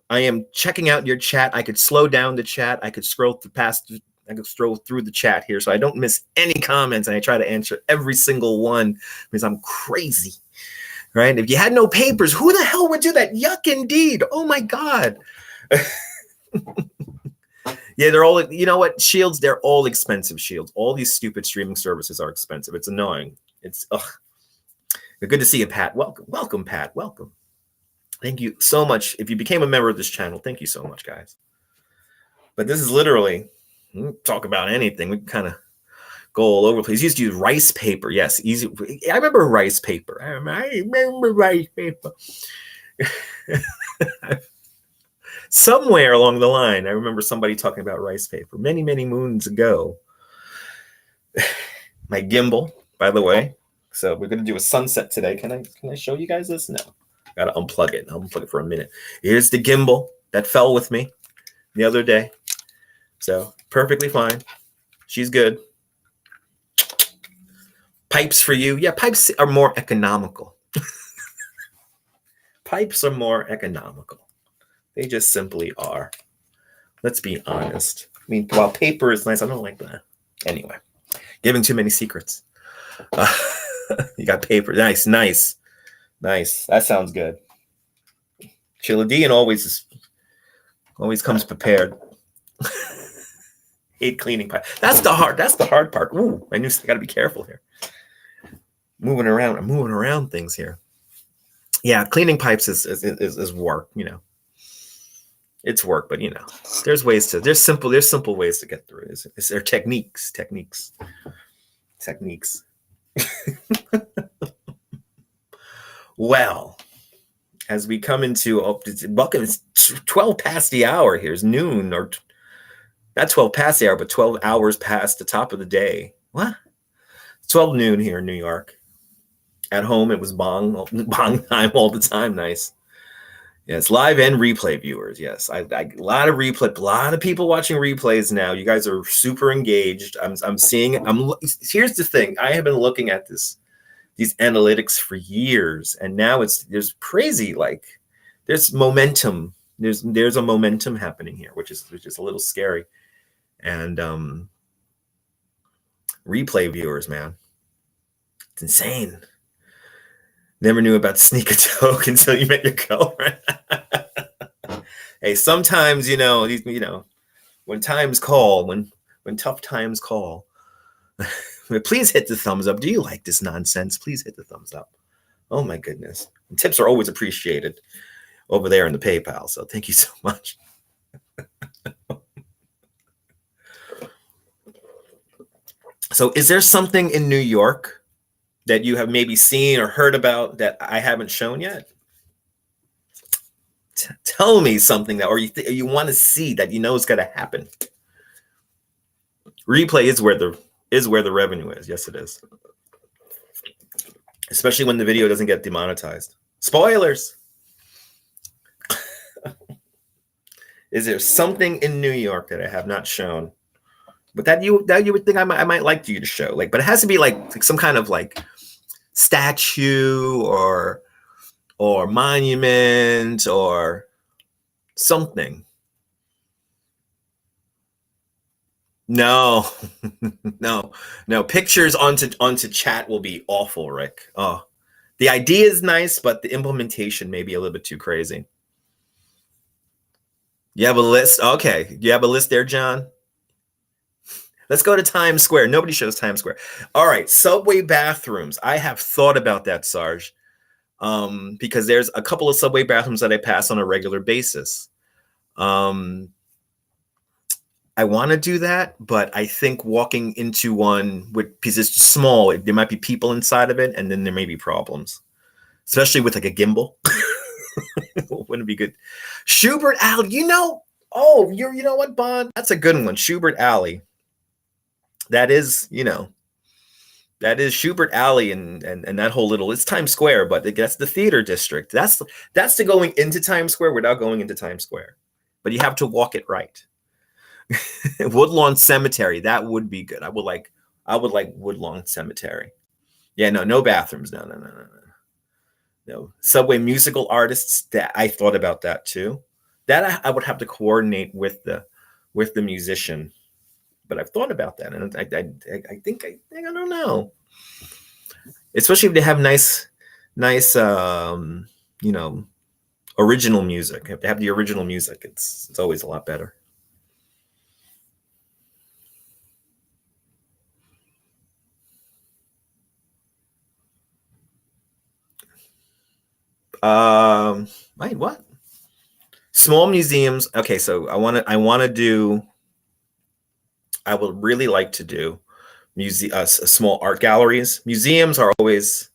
Speaker 1: am checking out your chat. I could slow down the chat. I could scroll through the chat here, so I don't miss any comments, and I try to answer every single one because I'm crazy, right? If you had no papers, who the hell would do that? Yuck, indeed. Oh my God. Yeah, they're all, you know what? Shields, they're all expensive shields. All these stupid streaming services are expensive. It's annoying. It's good to see you, Pat. Welcome, Pat. Welcome. Thank you so much. If you became a member of this channel, thank you so much, guys. But this is literally, we can talk about anything. We can kind of go all over the place. You used to use rice paper. Yes, easy. I remember rice paper. I remember rice paper. Somewhere along the line, I remember somebody talking about rice paper many, many moons ago. My gimbal, by the way. So we're going to do a sunset today. Can I show you guys this? No. Got to unplug it. I'll unplug it for a minute. Here's the gimbal that fell with me the other day. So perfectly fine. She's good. Pipes for you. Yeah, pipes are more economical. Pipes are more economical. They just simply are. Let's be honest. I mean, while paper is nice, I don't like that. Anyway, giving too many secrets. You got paper. Nice. That sounds good. Chiladian always comes prepared. Hate cleaning pipe. That's the hard part. Ooh, I got to be careful here. I'm moving around things here. Yeah, cleaning pipes is work, you know. It's work, but you know, there's simple ways to get through it. There are techniques. Well, as we come into welcome, it's 12 past the hour. Here's noon, or not 12 past the hour, but 12 hours past the top of the day. What? It's 12 noon here in New York. At home, it was bong time all the time. Nice. Yes, live and replay viewers. Yes, a lot of people watching replays now. You guys are super engaged. I'm seeing. Here's the thing. I have been looking at these analytics for years, and now there's crazy, like there's momentum. There's a momentum happening here, which is a little scary. And replay viewers, man, it's insane. Never knew about sneak a toke until you met your girlfriend. Hey, sometimes, when times call, when tough times call, please hit the thumbs up. Do you like this nonsense? Please hit the thumbs up. Oh my goodness. And tips are always appreciated over there in the PayPal. So thank you so much. So is there something in New York that you have maybe seen or heard about that I haven't shown yet? Tell me something that, or you want to see that you know is going to happen. Replay is where the revenue is. Yes, it is. Especially when the video doesn't get demonetized. Spoilers. Is there something in New York that I have not shown But that you would think I might like you to show, like, but it has to be like some kind of like statue or monument or something. No, no. Pictures onto chat will be awful, Rick. Oh, the idea is nice, but the implementation may be a little bit too crazy. You have a list? Okay. You have a list there, John? Let's go to Times Square. Nobody shows Times Square. All right. Subway bathrooms. I have thought about that, Sarge, because there's a couple of subway bathrooms that I pass on a regular basis. I want to do that, but I think walking into one because it's small, there might be people inside of it, and then there may be problems, especially with like a gimbal. Wouldn't be good. Schubert Alley, you know what, Bond? That's a good one. Schubert Alley. That is, that is Schubert Alley and that whole little, it's Times Square, but that's the theater district. That's the going into Times Square without going into Times Square. But you have to walk it right. Woodlawn Cemetery, that would be good. I would like Woodlawn Cemetery. Yeah, no bathrooms. No. Subway musical artists, that I thought about that too. That I would have to coordinate with the musician. But I've thought about that, and I think I don't know. Especially if they have nice original music. If they have the original music, it's always a lot better. Wait, what? Small museums. Okay, so I would really like to do small art galleries. Museums are always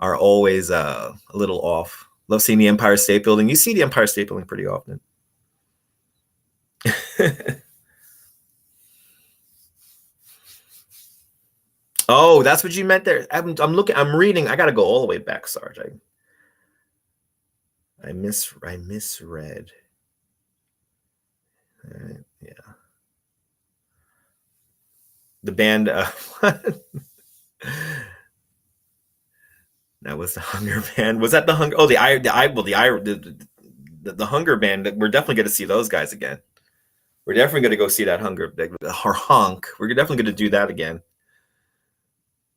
Speaker 1: a little off. Love seeing the Empire State Building. You see the Empire State Building pretty often. Oh, that's what you meant there. I'm reading. I got to go all the way back, Sarge. I misread. Yeah. The band. That was the Hunger Band. Was that the Hunger? Oh, the Hunger Band. We're definitely going to see those guys again. We're definitely going to go see that Hunger Honk. We're definitely going to do that again.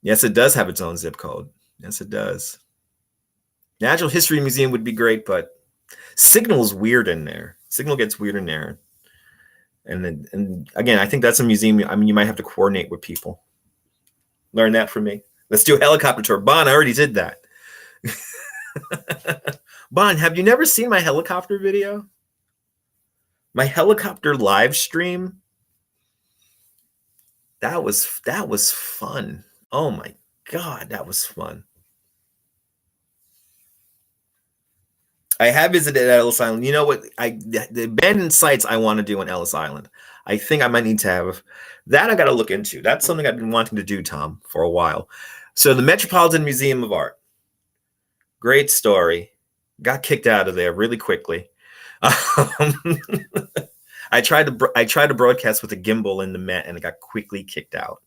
Speaker 1: Yes, it does have its own zip code. Yes, it does. Natural History Museum would be great, but Signal's weird in there. Signal gets weird in there. And again, I think that's a museum. I mean, you might have to coordinate with people. Learn that from me. Let's do a helicopter tour. Bon, I already did that. Bon, have you never seen my helicopter video? My helicopter live stream? That was fun. Oh my God, that was fun. I have visited Ellis Island. You know what? The abandoned sites I want to do on Ellis Island. I think I might need to have that. I got to look into. That's something I've been wanting to do, Tom, for a while. So the Metropolitan Museum of Art. Great story. Got kicked out of there really quickly. I tried to broadcast with a gimbal in the Met, and it got quickly kicked out.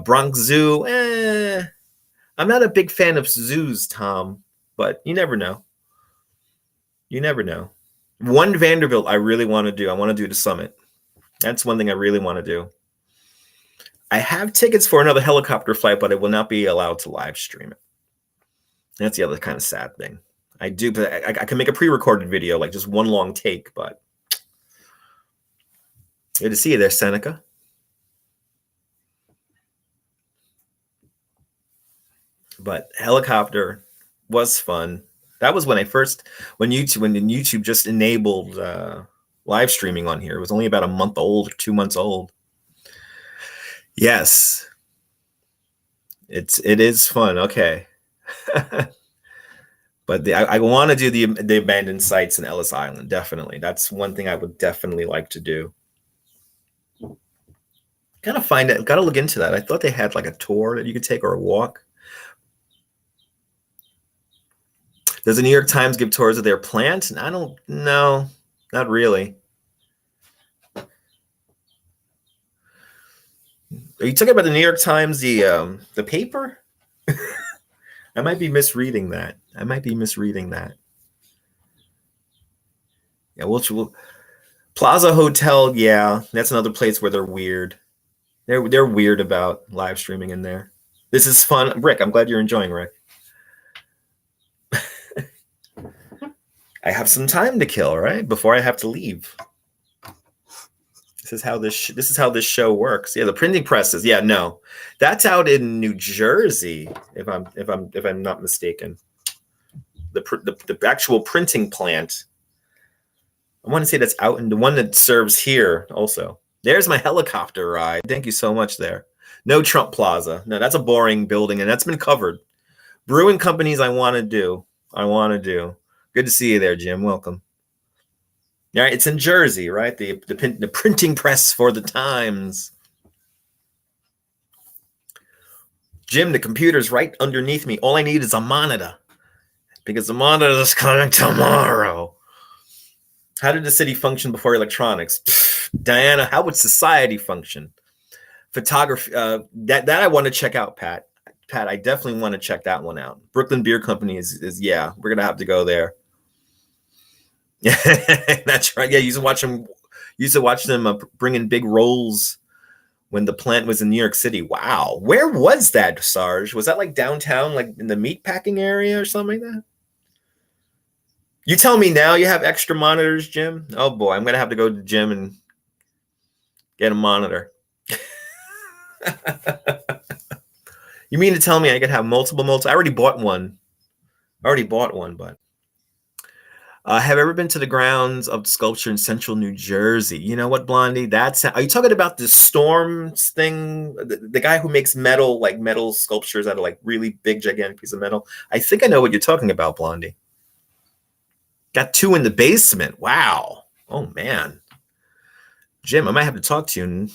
Speaker 1: Bronx Zoo. I'm not a big fan of zoos, Tom, but you never know. You never know. One Vanderbilt I really want to do. I want to do the summit. That's one thing I really want to do. I have tickets for another helicopter flight, but I will not be allowed to live stream it. That's the other kind of sad thing. I do, but I can make a pre-recorded video, like just one long take, but good to see you there, Seneca. But helicopter was fun. That was when YouTube just enabled live streaming on here. It was only about a month old, 2 months old. Yes, it is fun. Okay, but I want to do the abandoned sites in Ellis Island. Definitely, that's one thing I would definitely like to do. Gotta find it. Gotta look into that. I thought they had like a tour that you could take or a walk. Does the New York Times give tours of their plant? I don't know. Not really. Are you talking about the New York Times, the paper? I might be misreading that. Yeah, we'll Plaza Hotel. Yeah, that's another place where they're weird. They're weird about live streaming in there. This is fun, Rick. I'm glad you're enjoying, Rick. I have some time to kill, right? Before I have to leave. This is how this show works. Yeah, the printing presses. Yeah, no, that's out in New Jersey, if I'm not mistaken. The actual printing plant. I want to say that's out in the one that serves here also. There's my helicopter ride. Thank you so much there. No Trump Plaza. No, that's a boring building, and that's been covered. Brewing companies I want to do. Good to see you there, Jim. Welcome. All right, it's in Jersey, right? The printing press for the Times. Jim, the computer's right underneath me. All I need is a monitor, because the monitor is coming tomorrow. How did the city function before electronics? Diana, how would society function? Photography, that I want to check out, Pat. I definitely want to check that one out. Brooklyn Beer Company is yeah, we're going to have to go there. Yeah, that's right. Yeah, you used to watch them bring in big rolls when the plant was in New York City. Wow. Where was that, Sarge? Was that like downtown, like in the meatpacking area or something like that? You tell me now you have extra monitors, Jim? Oh boy, I'm going to have to go to the gym and get a monitor. You mean to tell me I could have multiple? I already bought one. But have ever been to the grounds of sculpture in central New Jersey? You know what, Blondie? Are you talking about the Storms thing? The guy who makes metal sculptures out of like really big, gigantic piece of metal? I think I know what you're talking about, Blondie. Got 2 in the basement. Wow. Oh man. Jim, I might have to talk to you and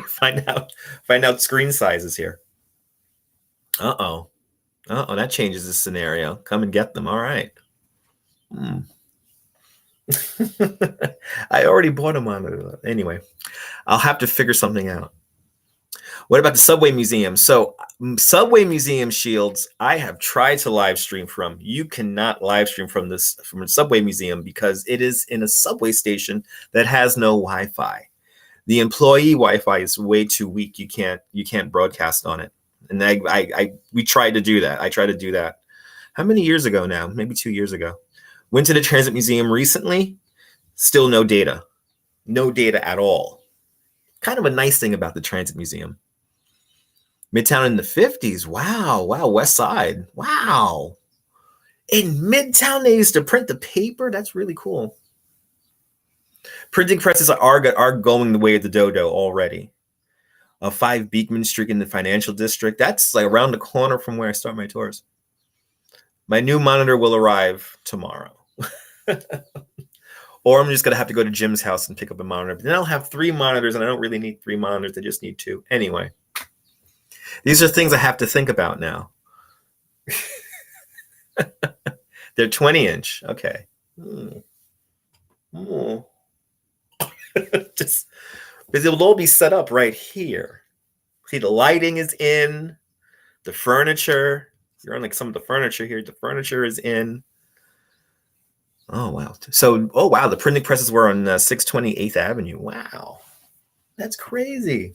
Speaker 1: find out screen sizes here. Uh-oh, that changes the scenario. Come and get them. All right. I already bought a monitor. Anyway, I'll have to figure something out. What about the Subway Museum? So Subway Museum, Shields, I have tried to live stream from. You cannot live stream from a Subway Museum because it is in a subway station that has no Wi-Fi. The employee Wi-Fi is way too weak. You can't broadcast on it. And we tried to do that. I tried to do that. How many years ago now? Maybe 2 years ago. Went to the Transit Museum recently. Still no data. No data at all. Kind of a nice thing about the Transit Museum. Midtown in the 50s. Wow. West Side. Wow. In Midtown, they used to print the paper. That's really cool. Printing presses are going the way of the dodo already. 5 Beekman Street in the Financial District. That's like around the corner from where I start my tours. My new monitor will arrive tomorrow. Or I'm just going to have to go to Jim's house and pick up a monitor. But then I'll have 3 monitors, and I don't really need 3 monitors. I just need 2. Anyway, these are things I have to think about now. They're 20-inch. Okay. Just because it will all be set up right here. See, the lighting is in. The furniture. You're on like some of the furniture here. The furniture is in. Oh, wow. So, the printing presses were on 628th Avenue. Wow. That's crazy.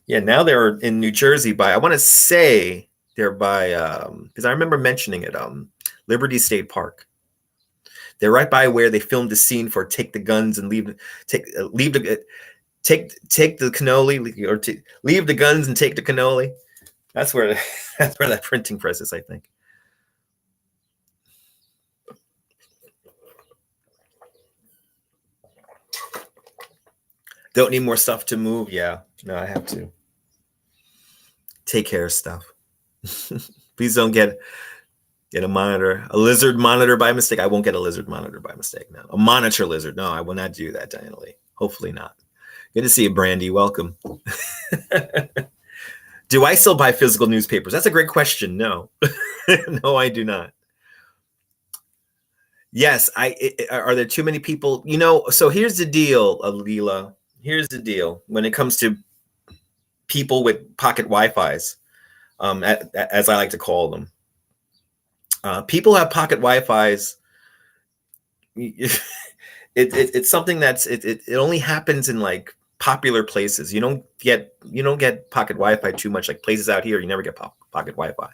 Speaker 1: Yeah, now they're in New Jersey I want to say they're by, because I remember mentioning it, Liberty State Park. They're right by where they filmed the scene for Take the Guns and take the cannoli, or leave the guns and take the cannoli. That's where that printing press is, I think. Don't need more stuff to move. Yeah, no, I have to take care of stuff. Please don't get a monitor, a lizard monitor by mistake. I won't get a lizard monitor by mistake. No, a monitor lizard. No, I will not do that, Diana Lee. Hopefully not. Good to see you, Brandy. Welcome. Do I still buy physical newspapers? That's a great question. No, no, I do not. Yes, are there too many people? So here's the deal, Alila. Here's the deal. When it comes to people with pocket Wi-Fis, as I like to call them, people have pocket Wi-Fis. It's something that's it only happens in like popular places. You don't get pocket Wi-Fi too much. Like places out here, you never get pocket Wi-Fi,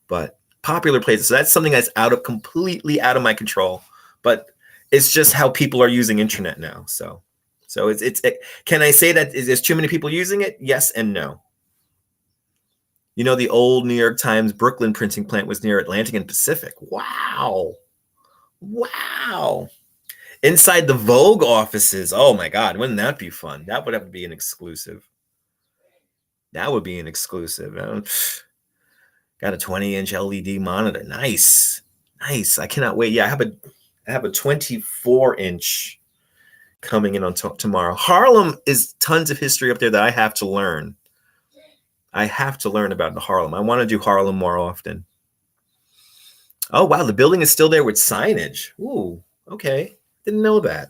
Speaker 1: but popular places. So that's something that's completely out of my control. But it's just how people are using internet now. So can I say that there's too many people using it? Yes and no. You know, the old New York Times Brooklyn printing plant was near Atlantic and Pacific. Wow. Inside the Vogue offices. Oh my God, wouldn't that be fun? That would have to be an exclusive. That would be an exclusive. Got a 20-inch LED monitor. Nice. I cannot wait. Yeah, I have a 24-inch coming in on tomorrow. Harlem is tons of history up there that I have to learn. I have to learn about the Harlem. I want to do Harlem more often. Oh, wow. The building is still there with signage. Ooh, okay. Didn't know that.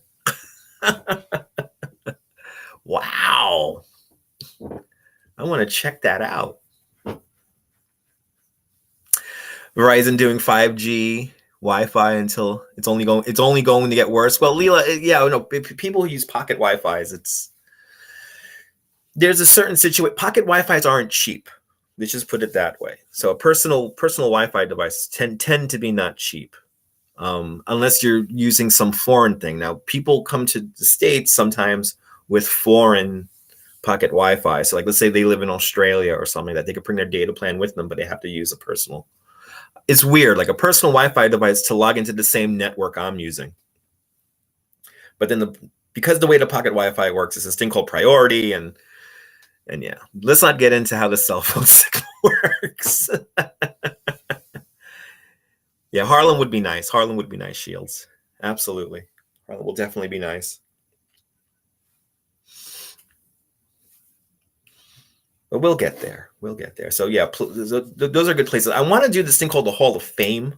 Speaker 1: Wow. I want to check that out. Verizon doing 5G Wi-Fi until it's only going to get worse. Well, Leela, yeah, no, people who use pocket Wi-Fis, there's a certain situation. Pocket Wi-Fis aren't cheap. Let's just put it that way. So a personal Wi-Fi devices tend to be not cheap, unless you're using some foreign thing. Now, people come to the States sometimes with foreign pocket Wi-Fi. So like, let's say they live in Australia or something, that they could bring their data plan with them, but they have to use a personal. It's weird, like a personal Wi-Fi device to log into the same network I'm using. But then because the way the pocket Wi-Fi works is this thing called priority, and yeah, let's not get into how the cell phone signal works. Yeah, Harlem would be nice. Shields. Absolutely. Harlem will definitely be nice. But we'll get there. So yeah, those are good places. I want to do this thing called the Hall of Fame.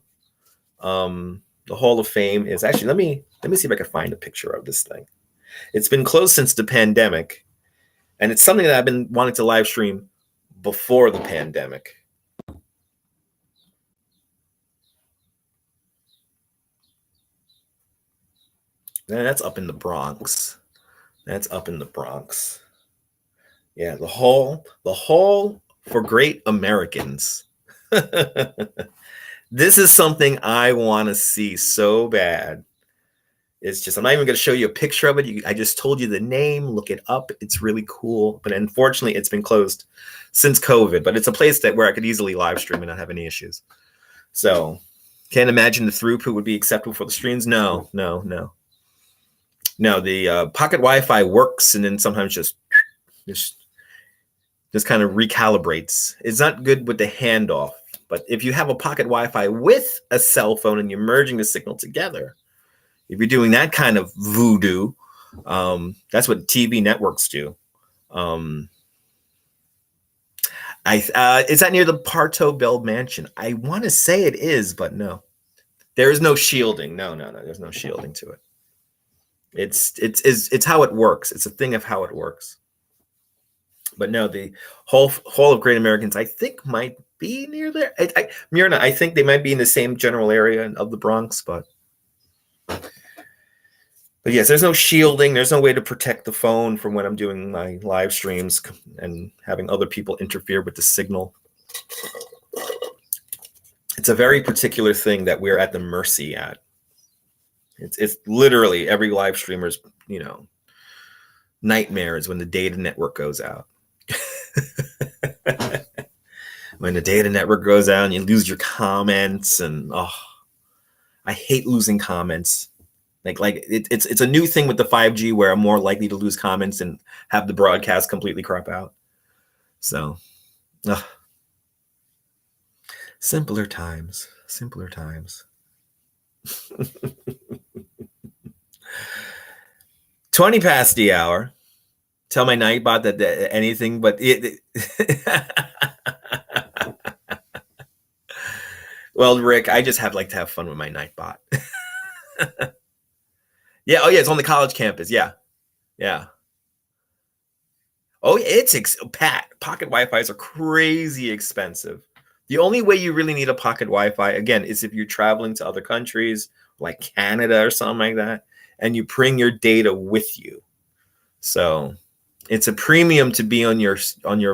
Speaker 1: The Hall of Fame is actually, let me see if I can find a picture of this thing. It's been closed since the pandemic, and it's something that I've been wanting to live stream before the pandemic. And that's up in the Bronx. Yeah, the Hall for Great Americans. This is something I want to see so bad. It's just, I'm not even going to show you a picture of it. I just told you the name. Look it up. It's really cool. But unfortunately, it's been closed since COVID. But it's a place where I could easily live stream and not have any issues. So, can't imagine the throughput would be acceptable for the streams. No. The pocket Wi-Fi works, and then sometimes just kind of recalibrates. It's not good with the handoff. But if you have a pocket Wi-Fi with a cell phone and you're merging the signal together, if you're doing that kind of voodoo, that's what TV networks do. Is that near the Parto Bell Mansion? I want to say it is, but no. There is no shielding. No. There's no shielding to it. It's how it works. It's a thing of how it works. But no, the Hall of Great Americans, I think, might be near there. Myrna, I think they might be in the same general area of the Bronx, but yes, there's no shielding. There's no way to protect the phone from when I'm doing my live streams and having other people interfere with the signal. It's a very particular thing that we're at the mercy at. It's literally every live streamer's, nightmares when the data network goes out. When the data network goes out and you lose your comments, and I hate losing comments. Like it's a new thing with the 5G where I'm more likely to lose comments and have the broadcast completely crop out. So, simpler times. 20 past the hour. Tell my Nightbot that anything but it. Well, Rick, I just like to have fun with my Nightbot. Yeah. Oh, yeah. It's on the college campus. Yeah. Oh, it's pocket Wi-Fi's are crazy expensive. The only way you really need a pocket Wi-Fi, again, is if you're traveling to other countries like Canada or something like that, and you bring your data with you. So it's a premium to be on your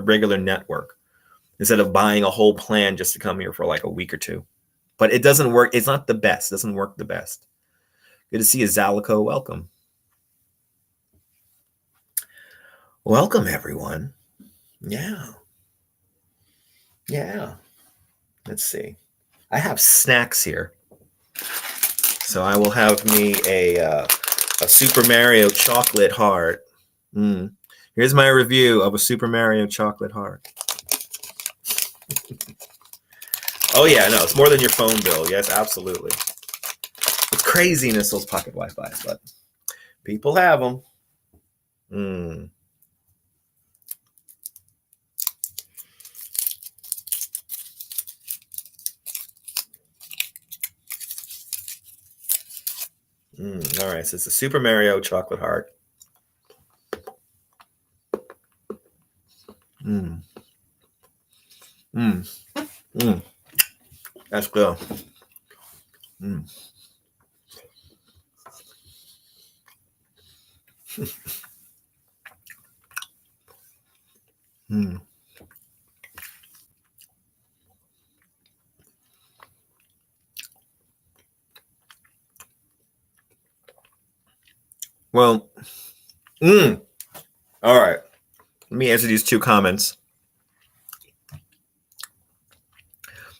Speaker 1: regular network instead of buying a whole plan just to come here for like a week or two. But it doesn't work. It's not the best. It doesn't work the best. Good to see you, Zalico. Welcome. Welcome, everyone. Yeah. Yeah. Let's see. I have snacks here. So I will have me a Super Mario chocolate heart. Here's my review of a Super Mario chocolate heart. Oh, yeah, no, it's more than your phone bill. Yes, absolutely. It's craziness, those pocket Wi-Fis, but people have them. All right, so it's a Super Mario chocolate heart. That's good. Well, all right. Let me answer these two comments.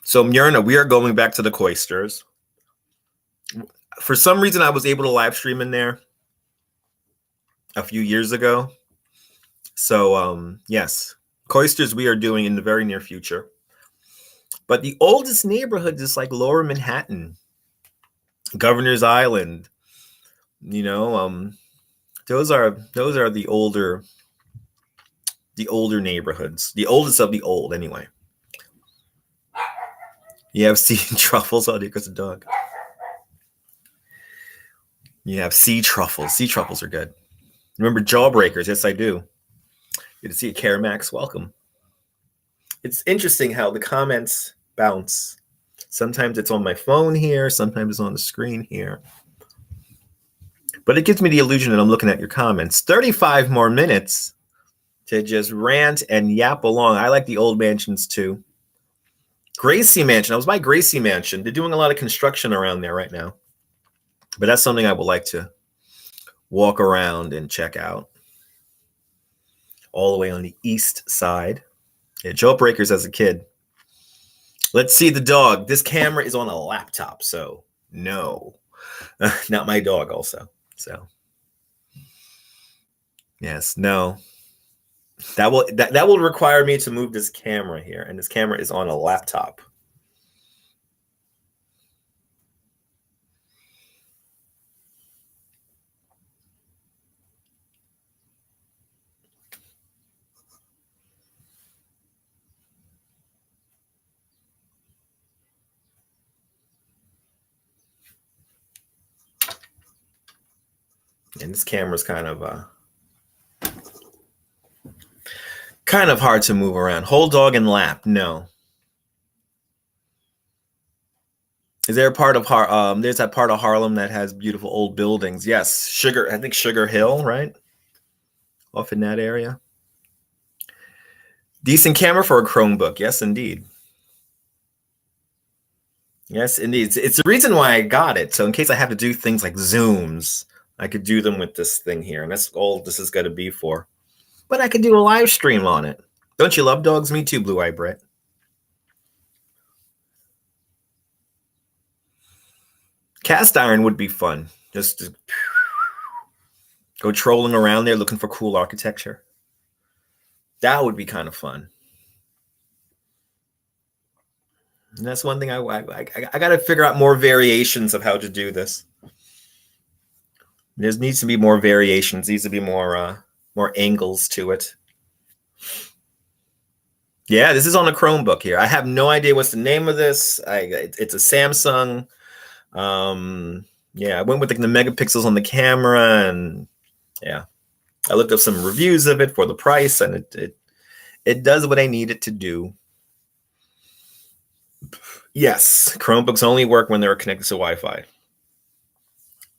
Speaker 1: So, Myrna, we are going back to the Coisters. For some reason, I was able to live stream in there a few years ago. So, yes, Coisters we are doing in the very near future. But the oldest neighborhood is like Lower Manhattan, Governor's Island. You know, those are the older neighborhoods, the oldest of the old, anyway. You have sea truffles. Oh, because the dog. You have sea truffles. Sea truffles are good. Remember Jawbreakers? Yes, I do. Good to see you, Caramax. Welcome. It's interesting how the comments bounce. Sometimes it's on my phone here. Sometimes it's on the screen here. But it gives me the illusion that I'm looking at your comments. 35 more minutes to just rant and yap along. I like the old mansions too. Gracie Mansion. I was by Gracie Mansion. They're doing a lot of construction around there right now. But that's something I would like to walk around and check out. All the way on the east side. Yeah, Jawbreakers as a kid. Let's see the dog. This camera is on a laptop, so no. Not my dog also. So yes, no. That will require me to move this camera here, and this camera is on a laptop. And this camera's kind of hard to move around. Whole dog and lap, no. Is there a part of there's that part of Harlem that has beautiful old buildings? Yes, I think Sugar Hill, right? Off in that area. Decent camera for a Chromebook, yes, indeed. Yes, indeed. It's the reason why I got it. So in case I have to do things like Zooms, I could do them with this thing here, and that's all this is going to be for. But I could do a live stream on it. Don't you love dogs? Me too, Blue Eye Brett. Cast iron would be fun. Just to go trolling around there looking for cool architecture. That would be kind of fun. And that's one thing I got to figure out more variations of how to do this. There needs to be more variations. Needs to be more angles to it. Yeah, this is on a Chromebook here. I have no idea what's the name of this. It's a Samsung. Yeah, I went with the megapixels on the camera, and yeah, I looked up some reviews of it for the price, and it does what I need it to do. Yes, Chromebooks only work when they're connected to Wi-Fi.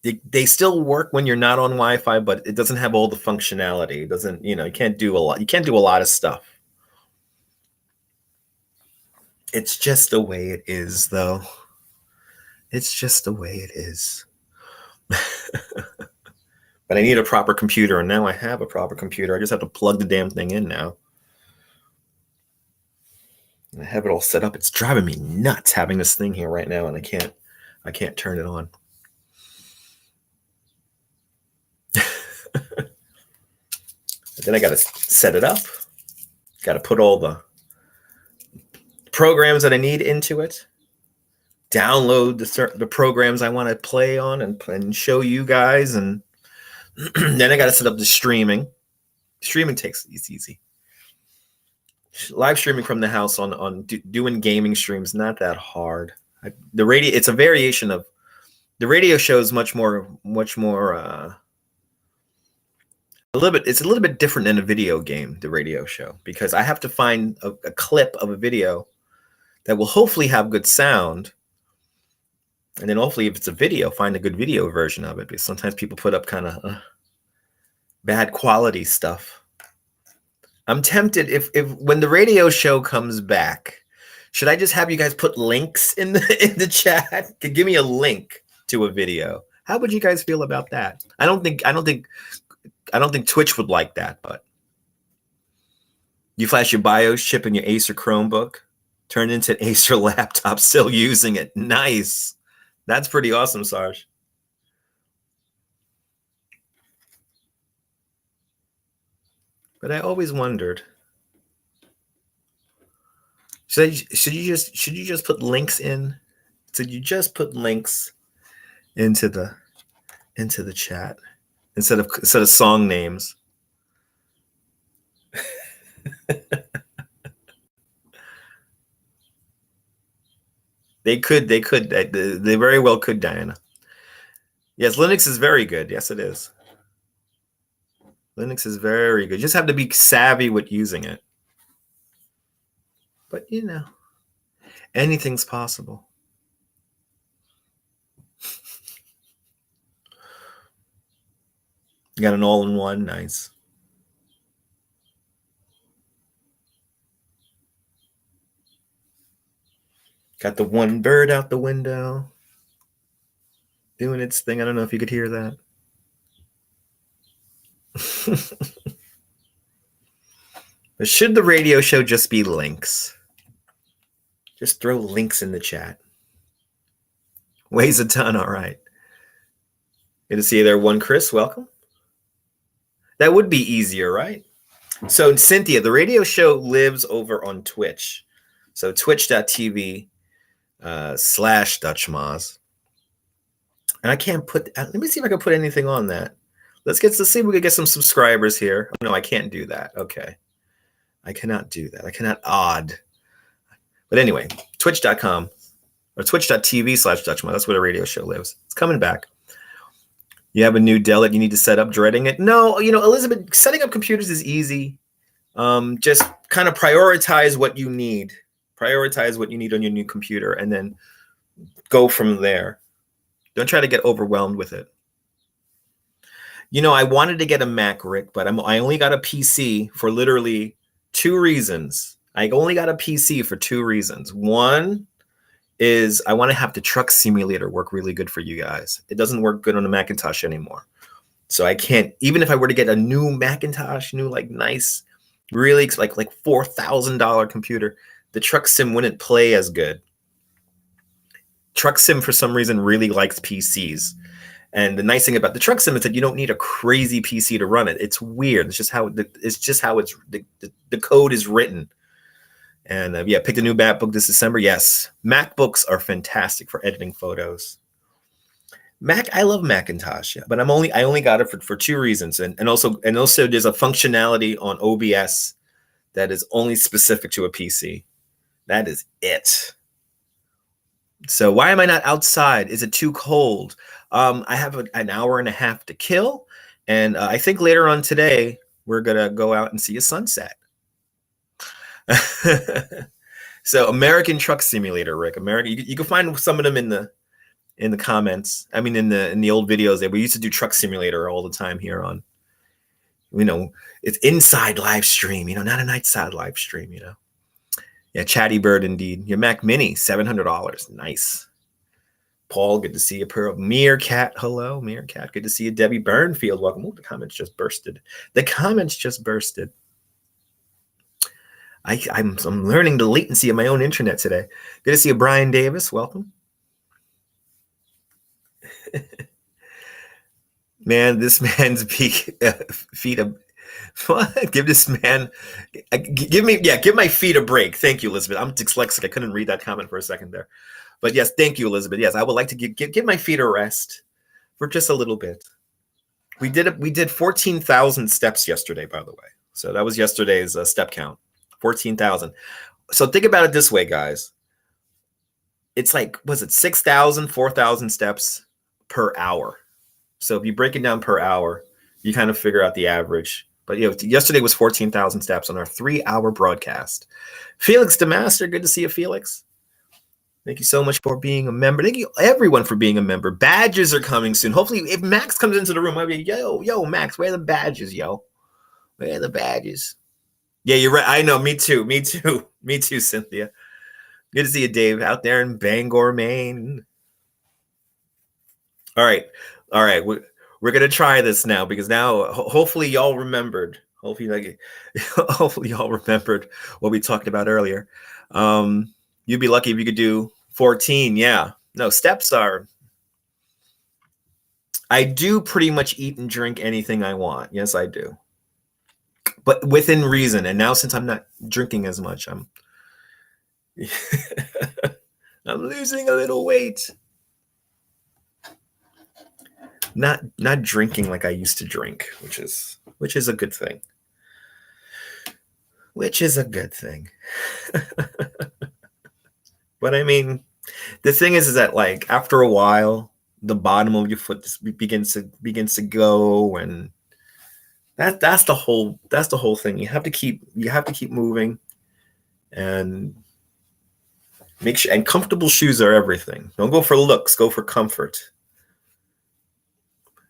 Speaker 1: They still work when you're not on Wi-Fi, but it doesn't have all the functionality. It doesn't, you can't do a lot. You can't do a lot of stuff. It's just the way it is, though. It's just the way it is. But I need a proper computer, and now I have a proper computer. I just have to plug the damn thing in now. And I have it all set up. It's driving me nuts having this thing here right now, and I can't turn it on. Then I got to set it up. Got to put all the programs that I need into it. Download the programs I want to play on and show you guys, and then I got to set up the streaming. Streaming it's easy. Live streaming from the house on doing gaming streams, not that hard. It's a variation of the radio show is much more it's a little bit different than a video game, the radio show, because I have to find a clip of a video that will hopefully have good sound. And then hopefully, if it's a video, find a good video version of it, because sometimes people put up kind of bad quality stuff. I'm tempted if when the radio show comes back, should I just have you guys put links in the chat? Give me a link to a video. How would you guys feel about that? I don't think Twitch would like that, but you flash your BIOS chip in your Acer Chromebook, turn it into an Acer laptop, still using it. Nice. That's pretty awesome, Sarge. But I always wondered, should you just put links in? Should you just put links into the chat instead of song names? They very well could, Diana. Yes, Linux is very good. Yes, it is. Linux is very good. You just have to be savvy with using it. But, anything's possible. You got an all-in-one. Nice. Got the one bird out the window doing its thing. I don't know if you could hear that. But should the radio show just be links? Just throw links in the chat. Weighs a ton, all right. Good to see you there, one Chris. Welcome. That would be easier, right? So, Cynthia, the radio show lives over on Twitch. So, twitch.tv /DutchMoz. And I can't put, let me see if I can put anything on that. Let's see if we can get some subscribers here. Oh, no, I can't do that. Okay. I cannot do that. I cannot odd. But anyway, twitch.com or twitch.tv /DutchMoz. That's where the radio show lives. It's coming back. You have a new Dell that you need to set up, dreading it? No, Elizabeth, setting up computers is easy. Just kind of prioritize what you need. Prioritize what you need on your new computer and then go from there. Don't try to get overwhelmed with it. I wanted to get a Mac, Rick, but I only got a PC for literally 2 reasons. I only got a PC for 2 reasons. One is I want to have the truck simulator work really good for you guys. It doesn't work good on a Macintosh anymore. So I can't, even if I were to get a new Macintosh, nice, really like $4,000 computer, the truck sim wouldn't play as good. Truck sim, for some reason, really likes PCs. And the nice thing about the truck sim is that you don't need a crazy PC to run it. It's weird. It's just how the code is written. And picked a new MacBook this December. Yes, MacBooks are fantastic for editing photos. I love Macintosh, but I only got it for 2 reasons, and also there's a functionality on OBS that is only specific to a PC. That is it. So why am I not outside? Is it too cold? I have an hour and a half to kill, And I think later on today, we're going to go out and see a sunset. So American Truck Simulator, Rick. You can find some of them in the comments. I mean, in the old videos that we used to do Truck Simulator all the time here on, it's inside live stream, not a night side live stream, Yeah, Chatty Bird indeed. Your Mac Mini, $700. Nice. Paul, good to see you. Pearl. Meerkat, hello. Meerkat, good to see you. Debbie Burnfield, welcome. Oh, the comments just bursted. I'm learning the latency of my own internet today. Good to see you, Brian Davis. Welcome. Man, this man's feet of what? Give this man, give my feet a break. Thank you, Elizabeth. I'm dyslexic. I couldn't read that comment for a second there. But yes, thank you, Elizabeth. Yes, I would like to give my feet a rest for just a little bit. We did 14,000 steps yesterday, by the way. So that was yesterday's step count, 14,000. So think about it this way, guys. It's like, was it 6,000, 4,000 steps per hour? So if you break it down per hour, you kind of figure out the average. But yesterday was 14,000 steps on our 3-hour broadcast. Felix DeMaster, good to see you, Felix. Thank you so much for being a member. Thank you, everyone, for being a member. Badges are coming soon. Hopefully, if Max comes into the room, I'll be, yo, Max, where are the badges, yo? Where are the badges? Yeah, you're right. I know. Me too, Cynthia. Good to see you, Dave, out there in Bangor, Maine. All right. We're going to try this now, because now, hopefully, y'all remembered. Hopefully, y'all remembered what we talked about earlier. You'd be lucky if you could do 14. Yeah. No, steps are. I do pretty much eat and drink anything I want. Yes, I do. But within reason. And now, since I'm not drinking as much, I'm losing a little weight. Not drinking like I used to drink, which is a good thing. But I mean, the thing is that, like, after a while, the bottom of your foot begins to go, and that's the whole thing. You have to keep moving, and make sure. And comfortable shoes are everything. Don't go for looks. Go for comfort.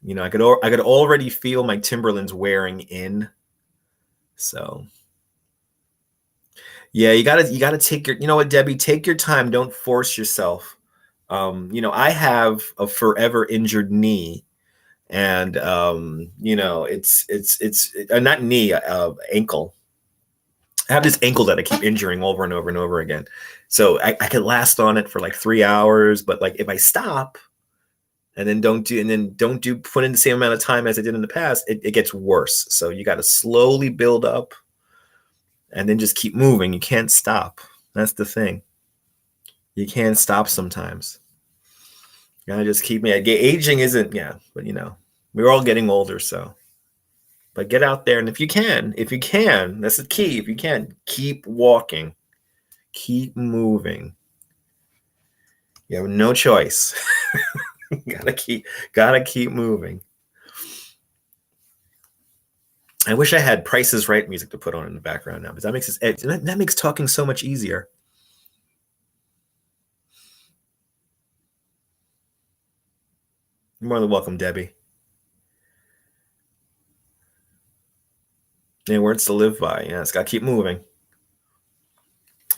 Speaker 1: I could already feel my Timberlands wearing in. So. Yeah, you gotta take your. You know what, Debbie? Take your time. Don't force yourself. I have a forever injured knee, and it's not knee, ankle. I have this ankle that I keep injuring over and over and over again. So I could last on it for like 3 hours, but like if I stop, and then don't put in the same amount of time as I did in the past, it gets worse. So you got to slowly build up. And then just keep moving. You can't stop. That's the thing. You can't stop sometimes. You gotta just keep aging isn't, but we're all getting older, so. But get out there, and if you can, that's the key. If you can, keep walking. Keep moving. You have no choice. gotta keep moving. I wish I had Price is Right music to put on in the background now, because that makes talking so much easier. You're more than welcome, Debbie. And words to live by. Yeah, it's got to keep moving.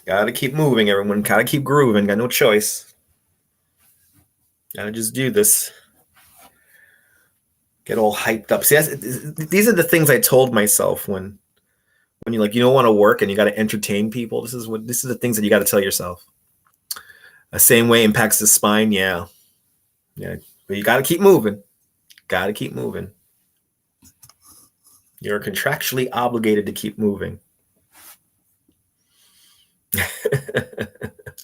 Speaker 1: Got to keep moving, everyone. Got to keep grooving. Got no choice. Got to just do this. Get all hyped up. See, these are the things I told myself when you don't want to work and you got to entertain people. This is the things that you got to tell yourself. The same way impacts the spine. Yeah. But you got to keep moving. You're contractually obligated to keep moving.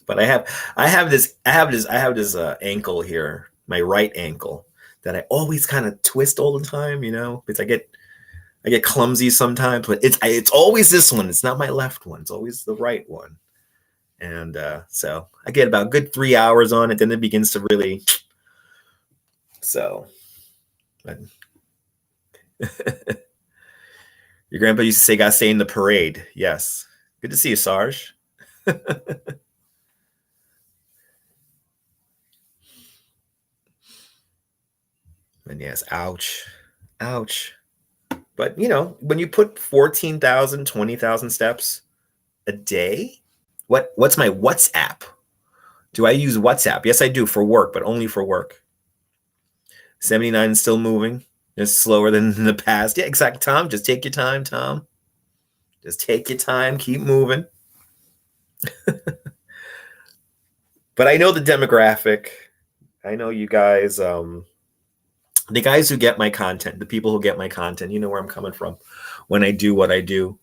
Speaker 1: But I have this ankle here, my right ankle, that I always kind of twist all the time, because I get clumsy sometimes, but it's always this one. It's not my left one. It's always the right one. And so I get about a good 3 hours on it. Then it begins to really. So, but Your grandpa used to say, "Gotta stay in the parade." Yes. Good to see you, Sarge. And yes, ouch, ouch. But you know, when you put 14,000, 20,000 steps a day, what's my WhatsApp? Do I use WhatsApp? Yes, I do for work, but only for work. 79 is still moving. It's slower than in the past. Yeah, exactly, Tom. Just take your time, Tom. Just take your time. Keep moving. But I know the demographic. I know you guys, the guys who get my content, the people who get my content, you know where I'm coming from when I do what I do.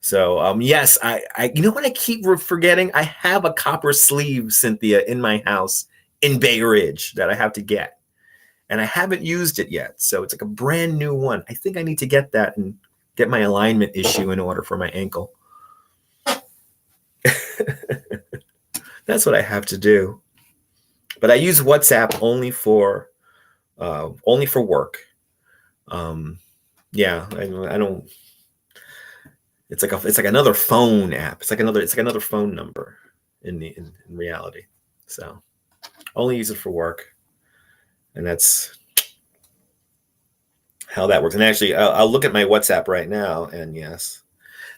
Speaker 1: So yes, I you know what I keep forgetting? I have a copper sleeve, Cynthia, in my house in Bay Ridge that I have to get. And I haven't used it yet. So it's like a brand new one. I think I need to get that and get my alignment issue in order for my ankle. That's what I have to do. But I use WhatsApp only for work. Yeah, I don't. It's like another phone app. It's like another phone number in reality. So only use it for work, and that's how that works. And actually, I'll look at my WhatsApp right now, and yes,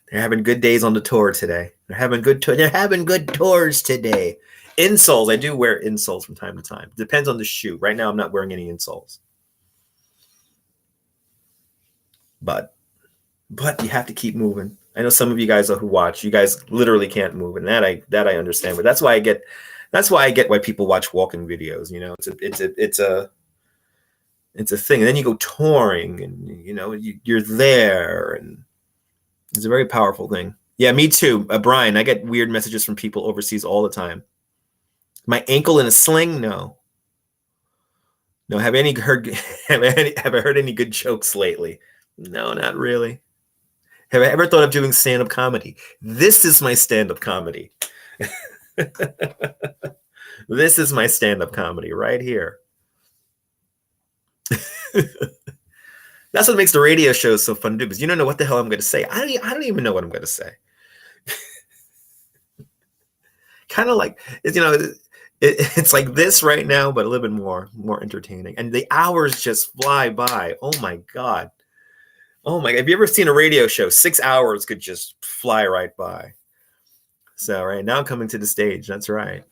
Speaker 1: they're having good days on the tour today. They're having good tours today. Insoles. I do wear insoles from time to time. Depends on the shoe. Right now, I'm not wearing any insoles. But you have to keep moving. I know some of you guys who watch, you guys literally can't move, and that I understand. But that's why I get why people watch walking videos. You know, it's a thing. And then you go touring, and you know you're there, and it's a very powerful thing. Yeah, me too, Brian. I get weird messages from people overseas all the time. My ankle in a sling? No. Have I heard any good jokes lately? No, not really. Have I ever thought of doing stand-up comedy? This is my stand-up comedy. This is my stand-up comedy right here. That's what makes the radio shows so fun to do, because you don't know what the hell I'm going to say. I don't even know what I'm going to say. Kind of like, you know, it's like this right now, but a little bit more entertaining. And the hours just fly by. Oh my God. Oh my God. Have you ever seen a radio show? 6 hours could just fly right by. So right now I'm coming to the stage. That's right.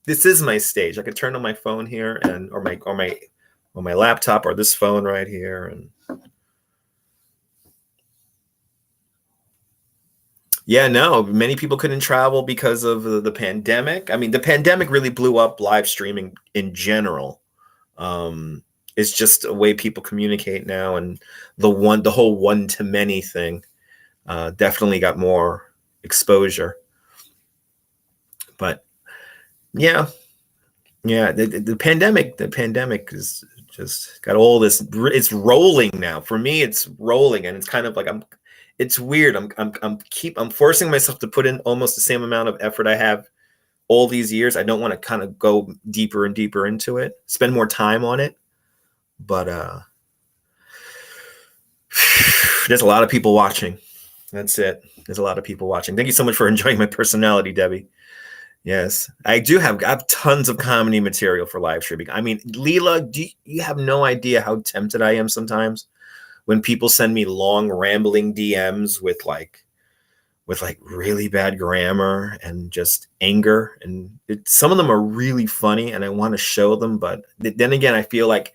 Speaker 1: This is my stage. I could turn on my phone here or my laptop or this phone right here. And yeah, no, many people couldn't travel because of the pandemic. I mean, the pandemic really blew up live streaming in general. It's just a way people communicate now, and the whole one-to-many thing definitely got more exposure. But yeah, the pandemic is just got all this. It's rolling now. For me, it's rolling, and it's kind of like it's weird. I'm forcing myself to put in almost the same amount of effort I have all these years. I don't want to kind of go deeper and deeper into it, spend more time on it. But there's a lot of people watching. That's it. There's a lot of people watching. Thank you so much for enjoying my personality, Debbie. Yes, I have tons of comedy material for live streaming. I mean, Leela, you have no idea how tempted I am sometimes when people send me long rambling DMs with like really bad grammar and just anger, and some of them are really funny and I want to show them, but then again I feel like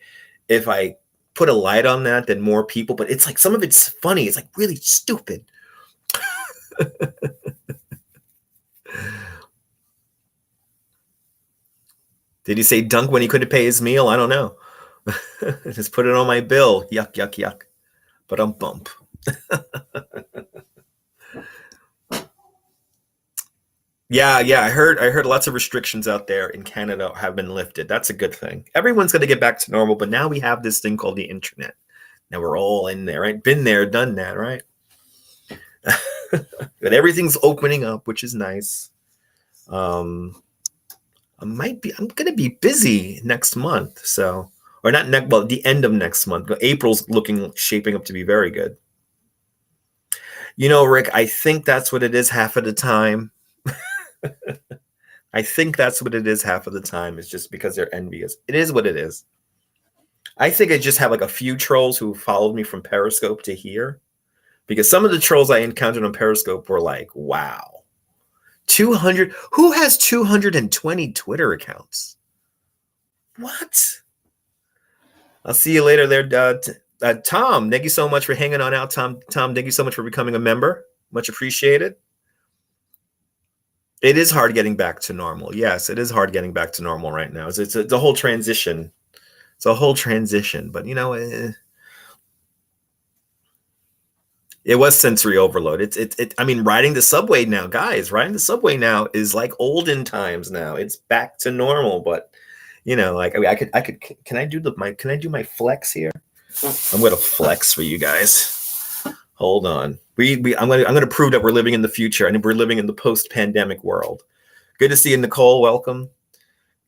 Speaker 1: if I put a light on that, then more people, but it's like some of it's funny, it's like really stupid. Did he say dunk when he couldn't pay his meal? I don't know. Just put it on my bill. Yuck, yuck, yuck. But I'm bump. Yeah. I heard lots of restrictions out there in Canada have been lifted. That's a good thing. Everyone's going to get back to normal, but now we have this thing called the internet. Now we're all in there, right? Been there, done that, right? But everything's opening up, which is nice. I'm going to be busy next month, so or not next, well, the end of next month. April's shaping up to be very good. You know, Rick, I think that's what it is half of the time. I think that's what it is half of the time. It's just because they're envious. It is what it is. I think I just have like a few trolls who followed me from Periscope to here, because some of the trolls I encountered on Periscope were like, wow, 200. Who has 220 Twitter accounts? What? I'll see you later there, Tom. Thank you so much for hanging on out, Tom. Tom, thank you so much for becoming a member. Much appreciated. It is hard getting back to normal. Yes, it is hard getting back to normal right now. It's a whole transition. It's a whole transition, but you know, it was sensory overload. I mean, riding the subway now, guys, riding the subway now is like olden times now. It's back to normal, but you know, like I could, can I do my flex here? I'm going to flex for you guys. Hold on. I'm going to prove that we're living in the future and we're living in the post-pandemic world. Good to see you, Nicole. Welcome.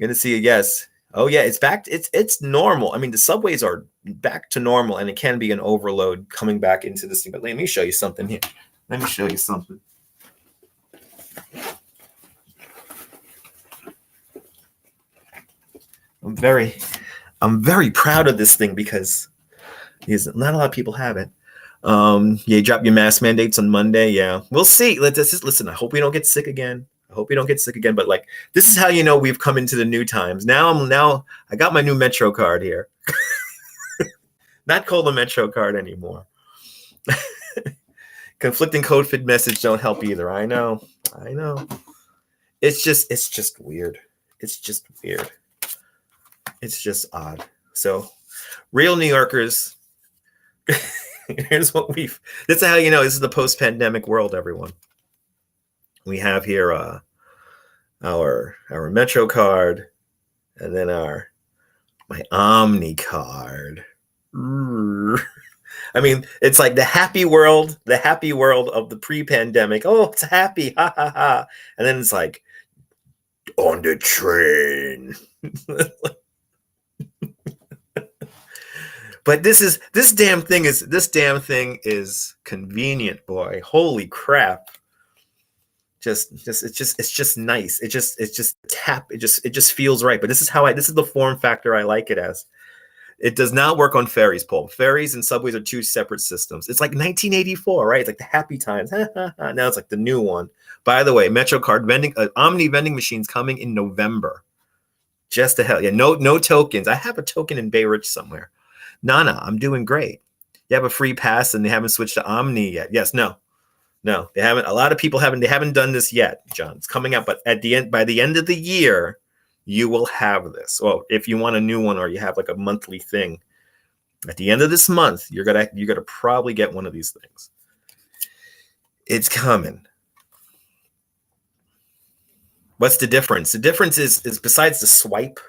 Speaker 1: Good to see you. Yes. Oh yeah, it's back. It's normal. I mean, the subways are back to normal, and it can be an overload coming back into this thing. But let me show you something here. Let me show you something. I'm very proud of this thing because not a lot of people have it. Yeah, drop your mask mandates on Monday. Yeah, we'll see. Listen. I hope we don't get sick again. But like, this is how you know we've come into the new times. Now I got my new Metro card here. Not called the Metro card anymore. Conflicting code message don't help either. I know. It's just weird. It's just weird. It's just odd. So, real New Yorkers. Here's what this is how you know this is the post-pandemic world, everyone. We have here our Metro card, and then my Omni card. I mean, it's like the happy world of the pre-pandemic. Oh, it's happy, ha ha ha. And then it's like on the train. But this damn thing is convenient, boy. Holy crap. It's just nice. It just feels right. But this is the form factor I like it as. It does not work on ferries, Paul. Ferries and subways are two separate systems. It's like 1984, right? It's like the happy times. Now it's like the new one. By the way, MetroCard Omni vending machines coming in November. Just to hell, yeah. No tokens. I have a token in Bay Ridge somewhere. Nana, I'm doing great. You have a free pass and they haven't switched to Omni yet. Yes, no, they haven't. A lot of people haven't. They haven't done this yet, John. It's coming out, but by the end of the year, you will have this. Well, if you want a new one or you have like a monthly thing, at the end of this month, you're gonna probably get one of these things. It's coming. What's the difference? The difference is besides the swipe,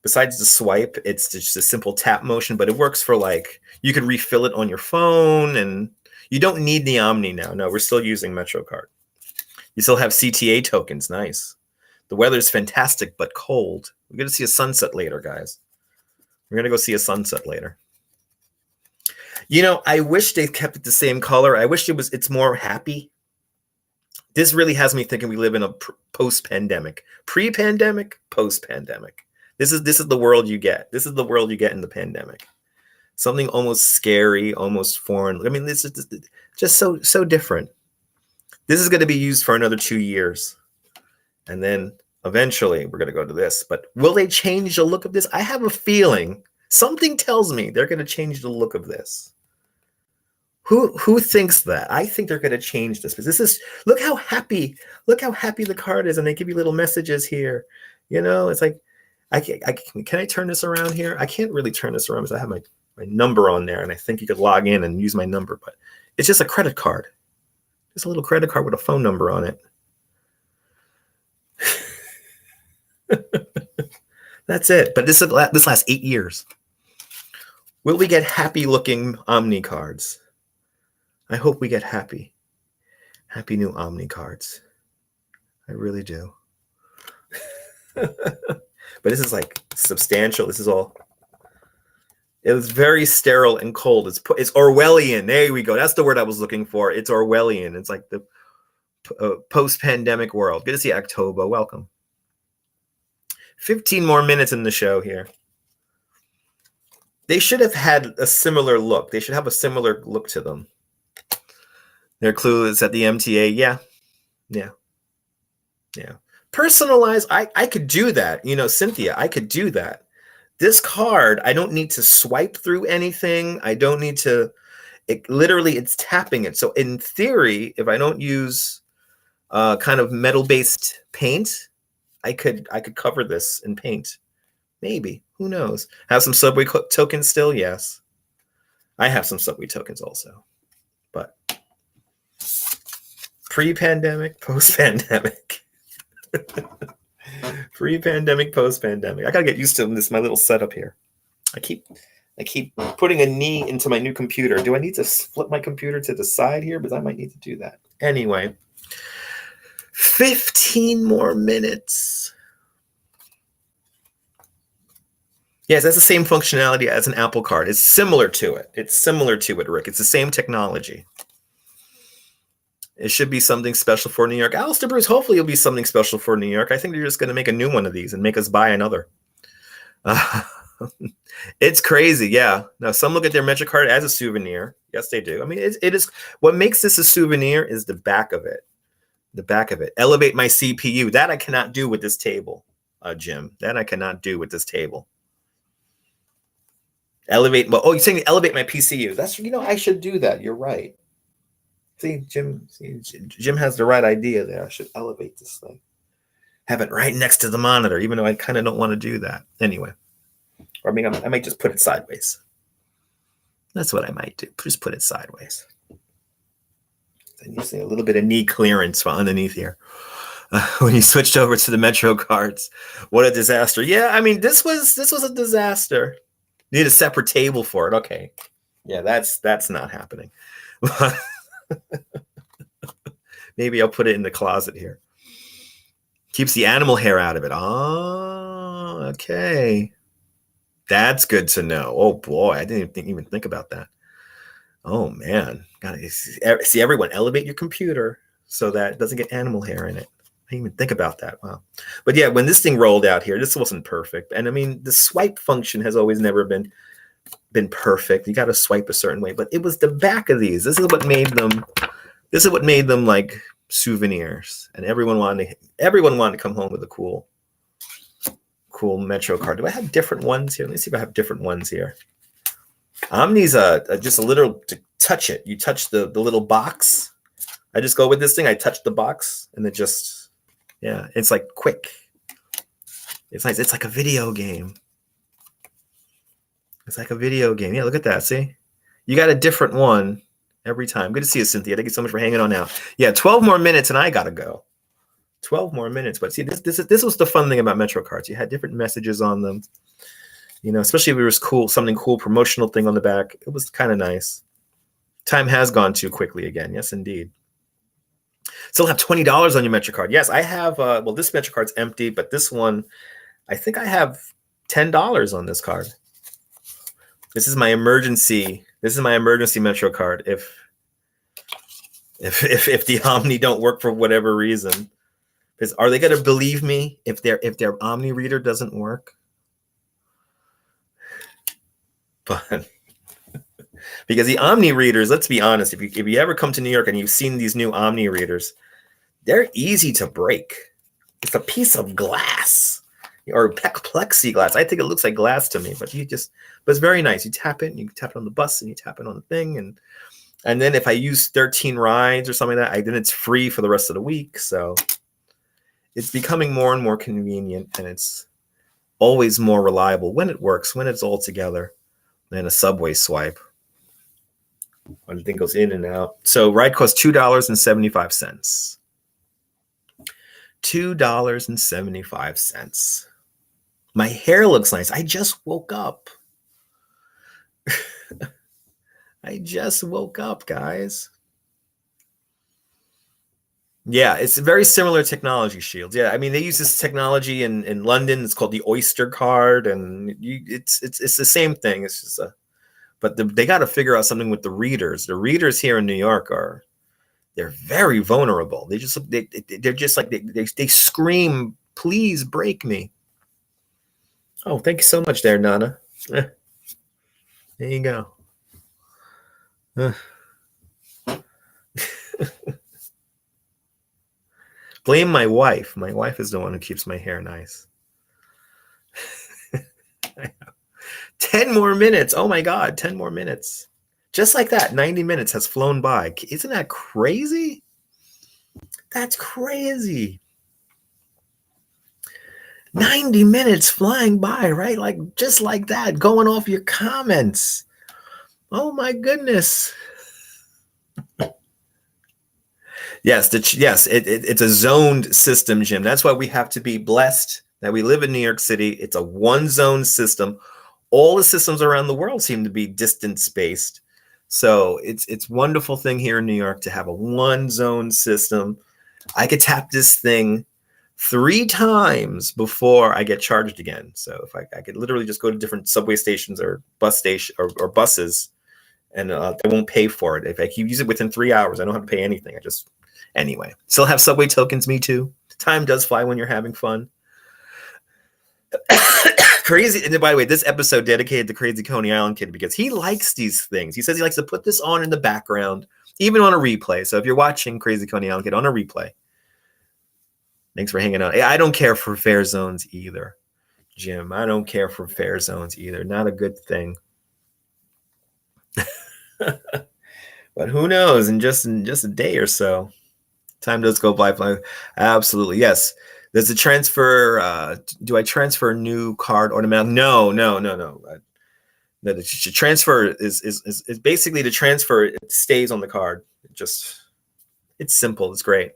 Speaker 1: it's just a simple tap motion, but it works for like, you can refill it on your phone and you don't need the Omni now. No, we're still using MetroCard. You still have CTA tokens. Nice. The weather's fantastic, but cold. We're going to see a sunset later, guys. We're going to go see a sunset later. You know, I wish they kept it the same color. I wish it's more happy. This really has me thinking we live in a post-pandemic. Pre-pandemic, post-pandemic. This is the world you get. This is the world you get in the pandemic. Something almost scary, almost foreign. I mean, this is just so different. This is going to be used for another 2 years. And then eventually we're going to go to this. But will they change the look of this? I have a feeling. Something tells me they're going to change the look of this. Who thinks that? I think they're going to change this. Because this is, look how happy the card is. And they give you little messages here. You know, it's like, can I turn this around here? I can't really turn this around because I have my number on there, and I think you could log in and use my number, but it's just a credit card. Just a little credit card with a phone number on it. That's it. But this lasts 8 years. Will we get happy looking Omni cards? I hope we get happy new Omni cards. I really do. But this is like substantial. This is all It was very sterile and cold. It's Orwellian. There we go. That's the word I was looking for. It's Orwellian. It's like the post-pandemic world. Good to see October. Welcome. 15 more minutes in the show here. They should have had a similar look. They should have a similar look to them. They're clueless at the MTA. Yeah. Personalized. I could do that. You know, Cynthia, I could do that. This card, I don't need to swipe through anything. I don't need to, literally it's tapping it. So in theory, if I don't use kind of metal-based paint, I could cover this in paint. Maybe. Who knows? Have some Subway tokens still? Yes. I have some Subway tokens also. But pre-pandemic, post-pandemic. Pre-pandemic, post-pandemic. I gotta get used to this, my little setup here. I keep putting a knee into my new computer. Do I need to flip my computer to the side here? Because I might need to do that. Anyway, 15 more minutes. Yes, that's the same functionality as an Apple Card. It's similar to it. Rick. It's the same technology. It should be something special for New York. Alistair Bruce, hopefully it'll be something special for New York. I think they're just going to make a new one of these and make us buy another. It's crazy, yeah. Now, some look at their MetroCard as a souvenir. Yes, they do. I mean, it is. What makes this a souvenir is the back of it. The back of it. Elevate my CPU. That I cannot do with this table, Jim. That I cannot do with this table. Elevate. Well, oh, you're saying elevate my PCU. That's, you know, I should do that. You're right. See, Jim has the right idea there. I should elevate this thing. Have it right next to the monitor, even though I kind of don't want to do that. Anyway. Or I mean, I might just put it sideways. That's what I might do. Just put it sideways. Then you see a little bit of knee clearance underneath here. When you switched over to the Metro cards, what a disaster! Yeah, I mean, this was a disaster. Need a separate table for it. Okay, yeah, that's not happening. Maybe I'll put it in the closet here. Keeps the animal hair out of it. Oh, okay. That's good to know. Oh boy, I didn't even think about that. Oh man, gotta see everyone elevate your computer so that it doesn't get animal hair in it. I didn't even think about that. Wow. But yeah, when this thing rolled out here, this wasn't perfect. And I mean, the swipe function has always never been perfect. You got to swipe a certain way, but it was the back of these. This is what made them like souvenirs. And everyone wanted to come home with a cool Metro card. Do I have different ones here? Let me see if I have different ones here. Omni's just a little to touch it. You touch the little box. I just go with this thing. I touch the box and it just, yeah, it's like quick. It's nice. It's like a video game. It's like a video game. Yeah, look at that. See? You got a different one every time. Good to see you, Cynthia. Thank you so much for hanging on out. Yeah, 12 more minutes and I got to go. 12 more minutes. But see, this was the fun thing about Metro cards. You had different messages on them. You know, especially if it was something cool, promotional thing on the back. It was kind of nice. Time has gone too quickly again. Yes, indeed. Still have $20 on your Metro card. Yes, I have. Well, this Metro card's empty, but this one, I think I have $10 on this card. This is my emergency Metro card. If the Omni don't work for whatever reason, are they going to believe me if their Omni reader doesn't work? But because the Omni readers, let's be honest, if you ever come to New York and you've seen these new Omni readers, they're easy to break. It's a piece of glass or plexiglass. I think it looks like glass to me, but it's very nice. You tap it, and you tap it on the bus, and you tap it on the thing, and then if I use 13 rides or something like that, then it's free for the rest of the week. So it's becoming more and more convenient, and it's always more reliable when it works, when it's all together, than a subway swipe. When the thing goes in and out. So ride costs $2.75. $2.75. My hair looks nice. I just woke up. I just woke up, guys. Yeah, it's a very similar technology, Shields. Yeah, I mean they use this technology in London. It's called the Oyster card, and it's the same thing. It's just but they got to figure out something with the readers. The readers here in New York they're very vulnerable. They're just like they scream, "Please break me." Oh, thank you so much, there, Nana. There you go. Blame my wife. My wife is the one who keeps my hair nice. 10 more minutes. Oh my God, 10 more minutes. Just like that, 90 minutes has flown by. Isn't that crazy? That's crazy. 90 minutes flying by, right? Like just like that, going off your comments. Oh my goodness. Yes, it's a zoned system, Jim. That's why we have to be blessed that we live in New York City. It's a one zone system. All the systems around the world seem to be distance spaced. So it's wonderful thing here in New York to have a one zone system. I could tap this thing 3 times before I get charged again. So if I could literally just go to different subway stations or bus station or buses, and they won't pay for it. If I can use it within 3 hours, I don't have to pay anything. Anyway, still have subway tokens. Me too. Time does fly when you're having fun. Crazy. And by the way, this episode dedicated to Crazy Coney Island Kid because he likes these things. He says he likes to put this on in the background, even on a replay. So if you're watching Crazy Coney Island Kid on a replay, thanks for hanging out. I don't care for fare zones either, Jim. I don't care for fare zones either. Not a good thing. But who knows? In just a day or so, time does go by. Absolutely, yes. There's a transfer. Do I transfer a new card automatically? No. The transfer is basically the transfer. It stays on the card. It's simple. It's great.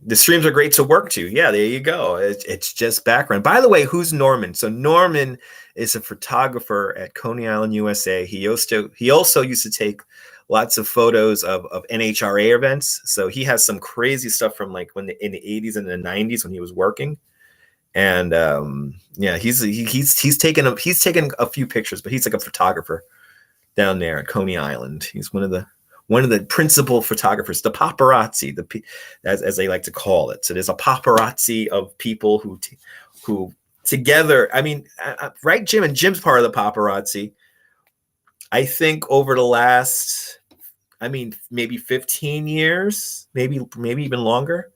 Speaker 1: The streams are great to work to. Yeah, there you go. It's just background. By the way, who's Norman? So Norman is a photographer at Coney Island, USA. He also used to take lots of photos of NHRA events. So he has some crazy stuff from like in the 80s and the 90s when he was working. And yeah, he's taken a few pictures, but he's like a photographer down there at Coney Island. He's one of the principal photographers, the paparazzi, as they like to call it. So there's a paparazzi of people who together. I mean, right, Jim? And Jim's part of the paparazzi. I think over the last, maybe 15 years, maybe even longer.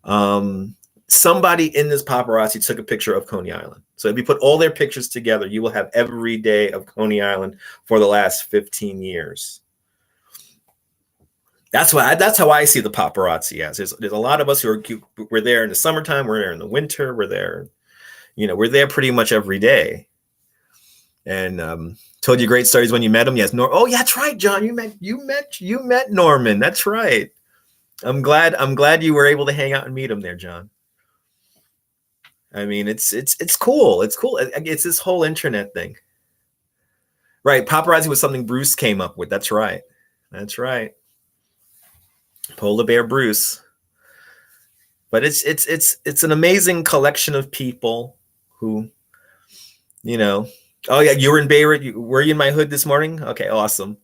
Speaker 1: Somebody in this paparazzi took a picture of Coney Island. So if you put all their pictures together, you will have every day of Coney Island for the last 15 years. That's how I see the paparazzi as. There's a lot of us we're there in the summertime, we're there in the winter, we're there pretty much every day. And told you great stories when you met him. Yes, oh yeah, that's right, John. You met Norman. That's right. I'm glad you were able to hang out and meet him there, John. I mean, it's cool. It's cool. It's this whole internet thing. Right. Paparazzi was something Bruce came up with. That's right. Polar Bear Bruce. But it's an amazing collection of people who, oh yeah, you were in Beirut. Were you in my hood this morning? Okay, awesome.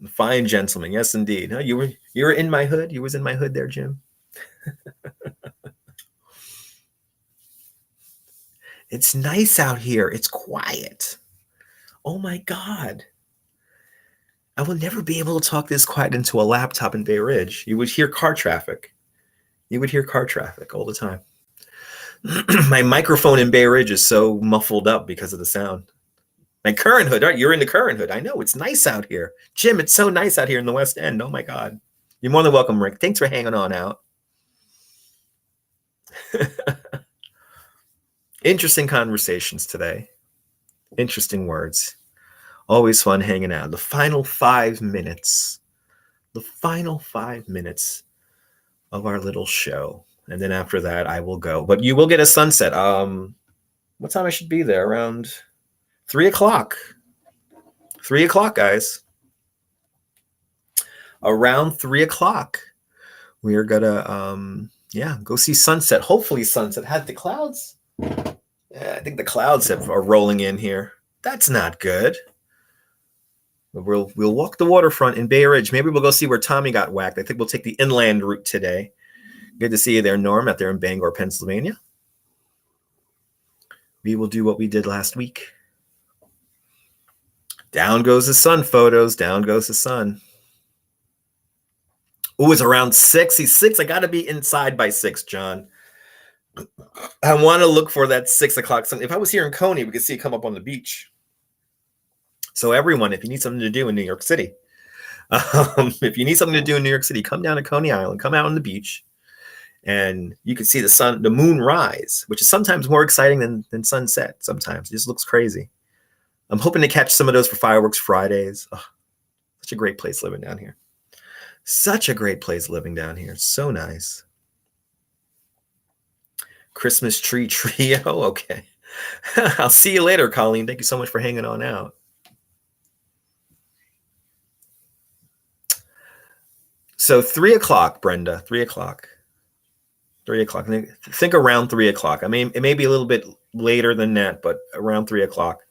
Speaker 1: Fine gentleman. Yes, indeed. Huh? You were in my hood. You was in my hood there, Jim. It's nice out here. It's quiet. Oh my God. I will never be able to talk this quiet into a laptop in Bay Ridge. You would hear car traffic. You would hear car traffic all the time. My microphone in Bay Ridge is so muffled up because of the sound. My current hood, right? You're in the current hood. I know, it's nice out here. Jim, it's so nice out here in the West End. Oh my God. You're more than welcome, Rick. Thanks for hanging on out. Interesting conversations today. Interesting words. Always fun hanging out. The final 5 minutes. The final 5 minutes of our little show. And then after that, I will go. But you will get a sunset. What time I should be there? Around 3 o'clock. 3 o'clock, guys. around 3 o'clock. We are gonna go see sunset. Hopefully sunset. Had the clouds. Yeah, I think the clouds are rolling in here. That's not good. We'll walk the waterfront in Bay Ridge. Maybe we'll go see where Tommy got whacked. I think we'll take the inland route today. Good to see you there, Norm, out there in Bangor, Pennsylvania. We will do what we did last week. Down goes the sun, photos. Down goes the sun. Oh, it's around 6. He's 6. I got to be inside by 6, John. I want to look for that 6 o'clock. If I was here in Coney, we could see it come up on the beach. So everyone, if you need something to do in New York City, if you need something to do in New York City, come down to Coney Island, come out on the beach, and you can see the moon rise, which is sometimes more exciting than sunset. Sometimes it just looks crazy. I'm hoping to catch some of those for Fireworks Fridays. Oh, such a great place living down here. Such a great place living down here. So nice. Christmas tree trio. Okay. I'll see you later, Colleen. Thank you so much for hanging on out. So 3 o'clock, Brenda, 3 o'clock. 3 o'clock. I think around 3 o'clock. I mean, it may be a little bit later than that, but around 3 o'clock,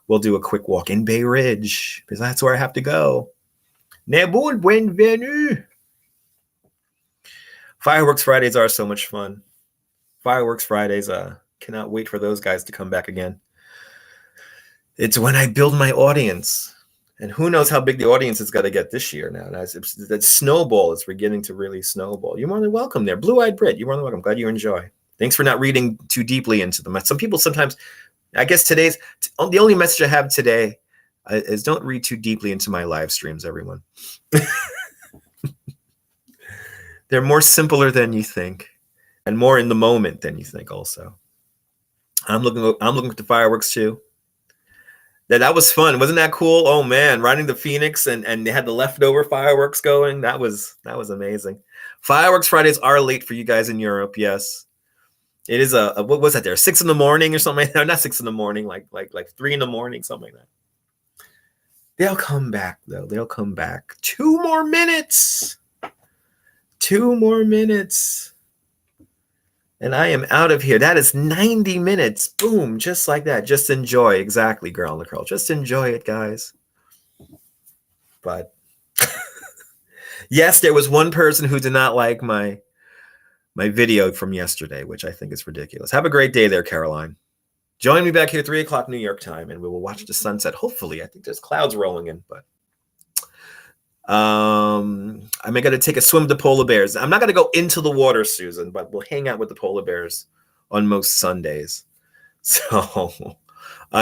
Speaker 1: we'll do a quick walk in Bay Ridge because that's where I have to go. Nebul bienvenue. Fireworks Fridays are so much fun. Fireworks Fridays, cannot wait for those guys to come back again. It's when I build my audience. And who knows how big the audience is going to get this year now. That snowball is beginning to really snowball. You're more than welcome there. Blue-Eyed Brit, you're more than welcome. Glad you enjoy. Thanks for not reading too deeply into them. Some people sometimes, I guess the only message I have today is don't read too deeply into my live streams, everyone. They're more simpler than you think and more in the moment than you think also. I'm looking at the fireworks too. That was fun. Wasn't that cool? Oh man, riding the Phoenix and they had the leftover fireworks going. That was amazing. Fireworks Fridays are late for you guys in Europe. Yes. It is what was that there? 6 in the morning or something like that? Not 6 in the morning, like 3 in the morning, something like that. They'll come back though. They'll come back. 2 more minutes. 2 more minutes. And I am out of here. That is 90 minutes. Boom. Just like that. Just enjoy. Exactly, girl on the curl. Just enjoy it, guys. But yes, there was one person who did not like my video from yesterday, which I think is ridiculous. Have a great day there, Caroline. Join me back here 3 o'clock New York time, and we will watch the sunset. Hopefully. I think there's clouds rolling in, but I'm going to take a swim with the polar bears. I'm not going to go into the water, Susan, but we'll hang out with the polar bears on most Sundays. So,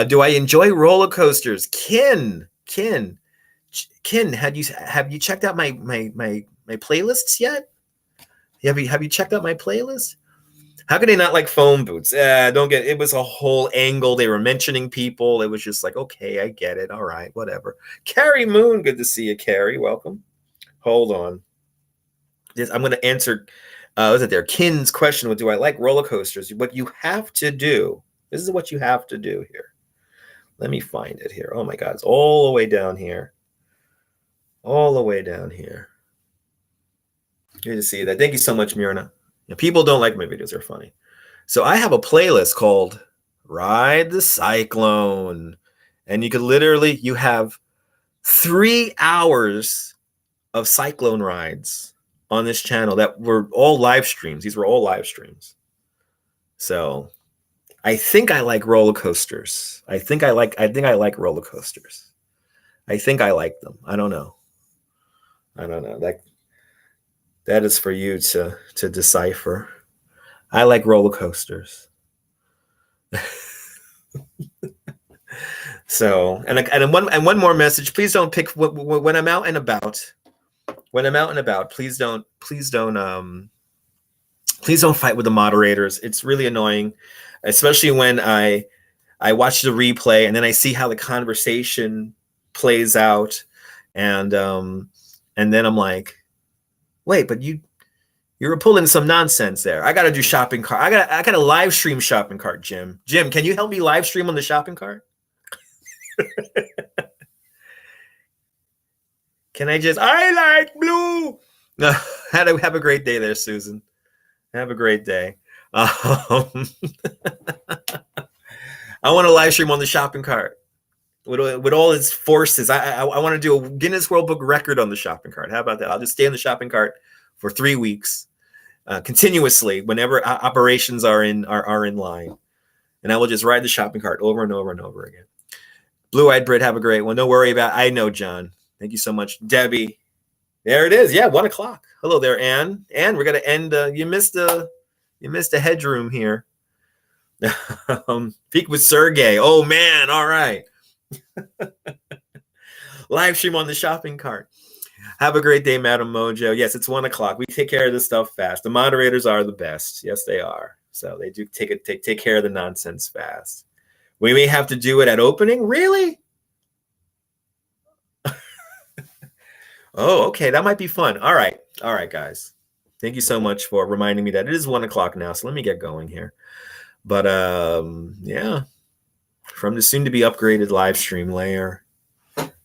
Speaker 1: do I enjoy roller coasters? Kin, have you checked out my playlists yet? Have you checked out my playlist? How could they not like phone booths? It was a whole angle. They were mentioning people. It was just like, okay, I get it. All right, whatever. Carrie Moon, good to see you, Carrie. Welcome. Hold on. I'm going to answer, was it there? Kin's question. What do I like roller coasters? What you have to do. This is what you have to do here. Let me find it here. Oh my God, it's all the way down here. All the way down here. Good to see that. Thank you so much, Myrna. People don't like my videos. They're funny. So I have a playlist called Ride the Cyclone. And you have 3 hours of cyclone rides on this channel that were all live streams. These were all live streams. So I think I like roller coasters. I think I like roller coasters. I think I like them. I don't know. That is for you to decipher. I like roller coasters. So, and one more message. Please don't pick when I'm out and about. When I'm out and about, please don't fight with the moderators. It's really annoying, especially when I watch the replay and then I see how the conversation plays out, and then I'm like, wait, but you were pulling some nonsense there. I got to do shopping cart. I got to live stream shopping cart, Jim. Jim, can you help me live stream on the shopping cart? Can I just, I like blue. No, have a great day there, Susan. Have a great day. I want to live stream on the shopping cart with all its forces. I want to do a Guinness World Book record on the shopping cart. How about that? I'll just stay on the shopping cart for 3 weeks, continuously, whenever operations are in line, and I will just ride the shopping cart over and over and over again. Blue-eyed Brit, have a great one. Don't worry about. I know, John. Thank you so much, Debbie. There it is. Yeah, 1 o'clock. Hello there, Anne. Anne, we're gonna end. You missed a headroom here. Peak with Sergey. Oh man, all right. Live stream on the shopping cart. Have a great day, Madam Mojo. Yes, it's 1 o'clock. We take care of this stuff fast. The moderators are the best. Yes, they are. So they do take care of the nonsense fast. We may have to do it at opening. Really? Oh, okay. That might be fun. All right, guys. Thank you so much for reminding me that it is 1 o'clock now. So let me get going here. But yeah, from the soon-to-be upgraded live stream layer,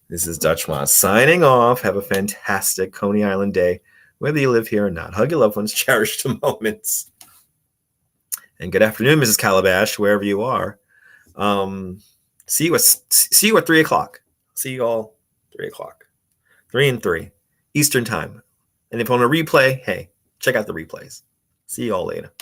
Speaker 1: this is Dutchma signing off. Have a fantastic Coney Island day, whether you live here or not. Hug your loved ones, cherish the moments. And good afternoon, Mrs. Calabash, wherever you are. See you at 3 o'clock. See you all 3 o'clock. 3 and 3 Eastern time. And if on a replay, hey, check out the replays. See you all later.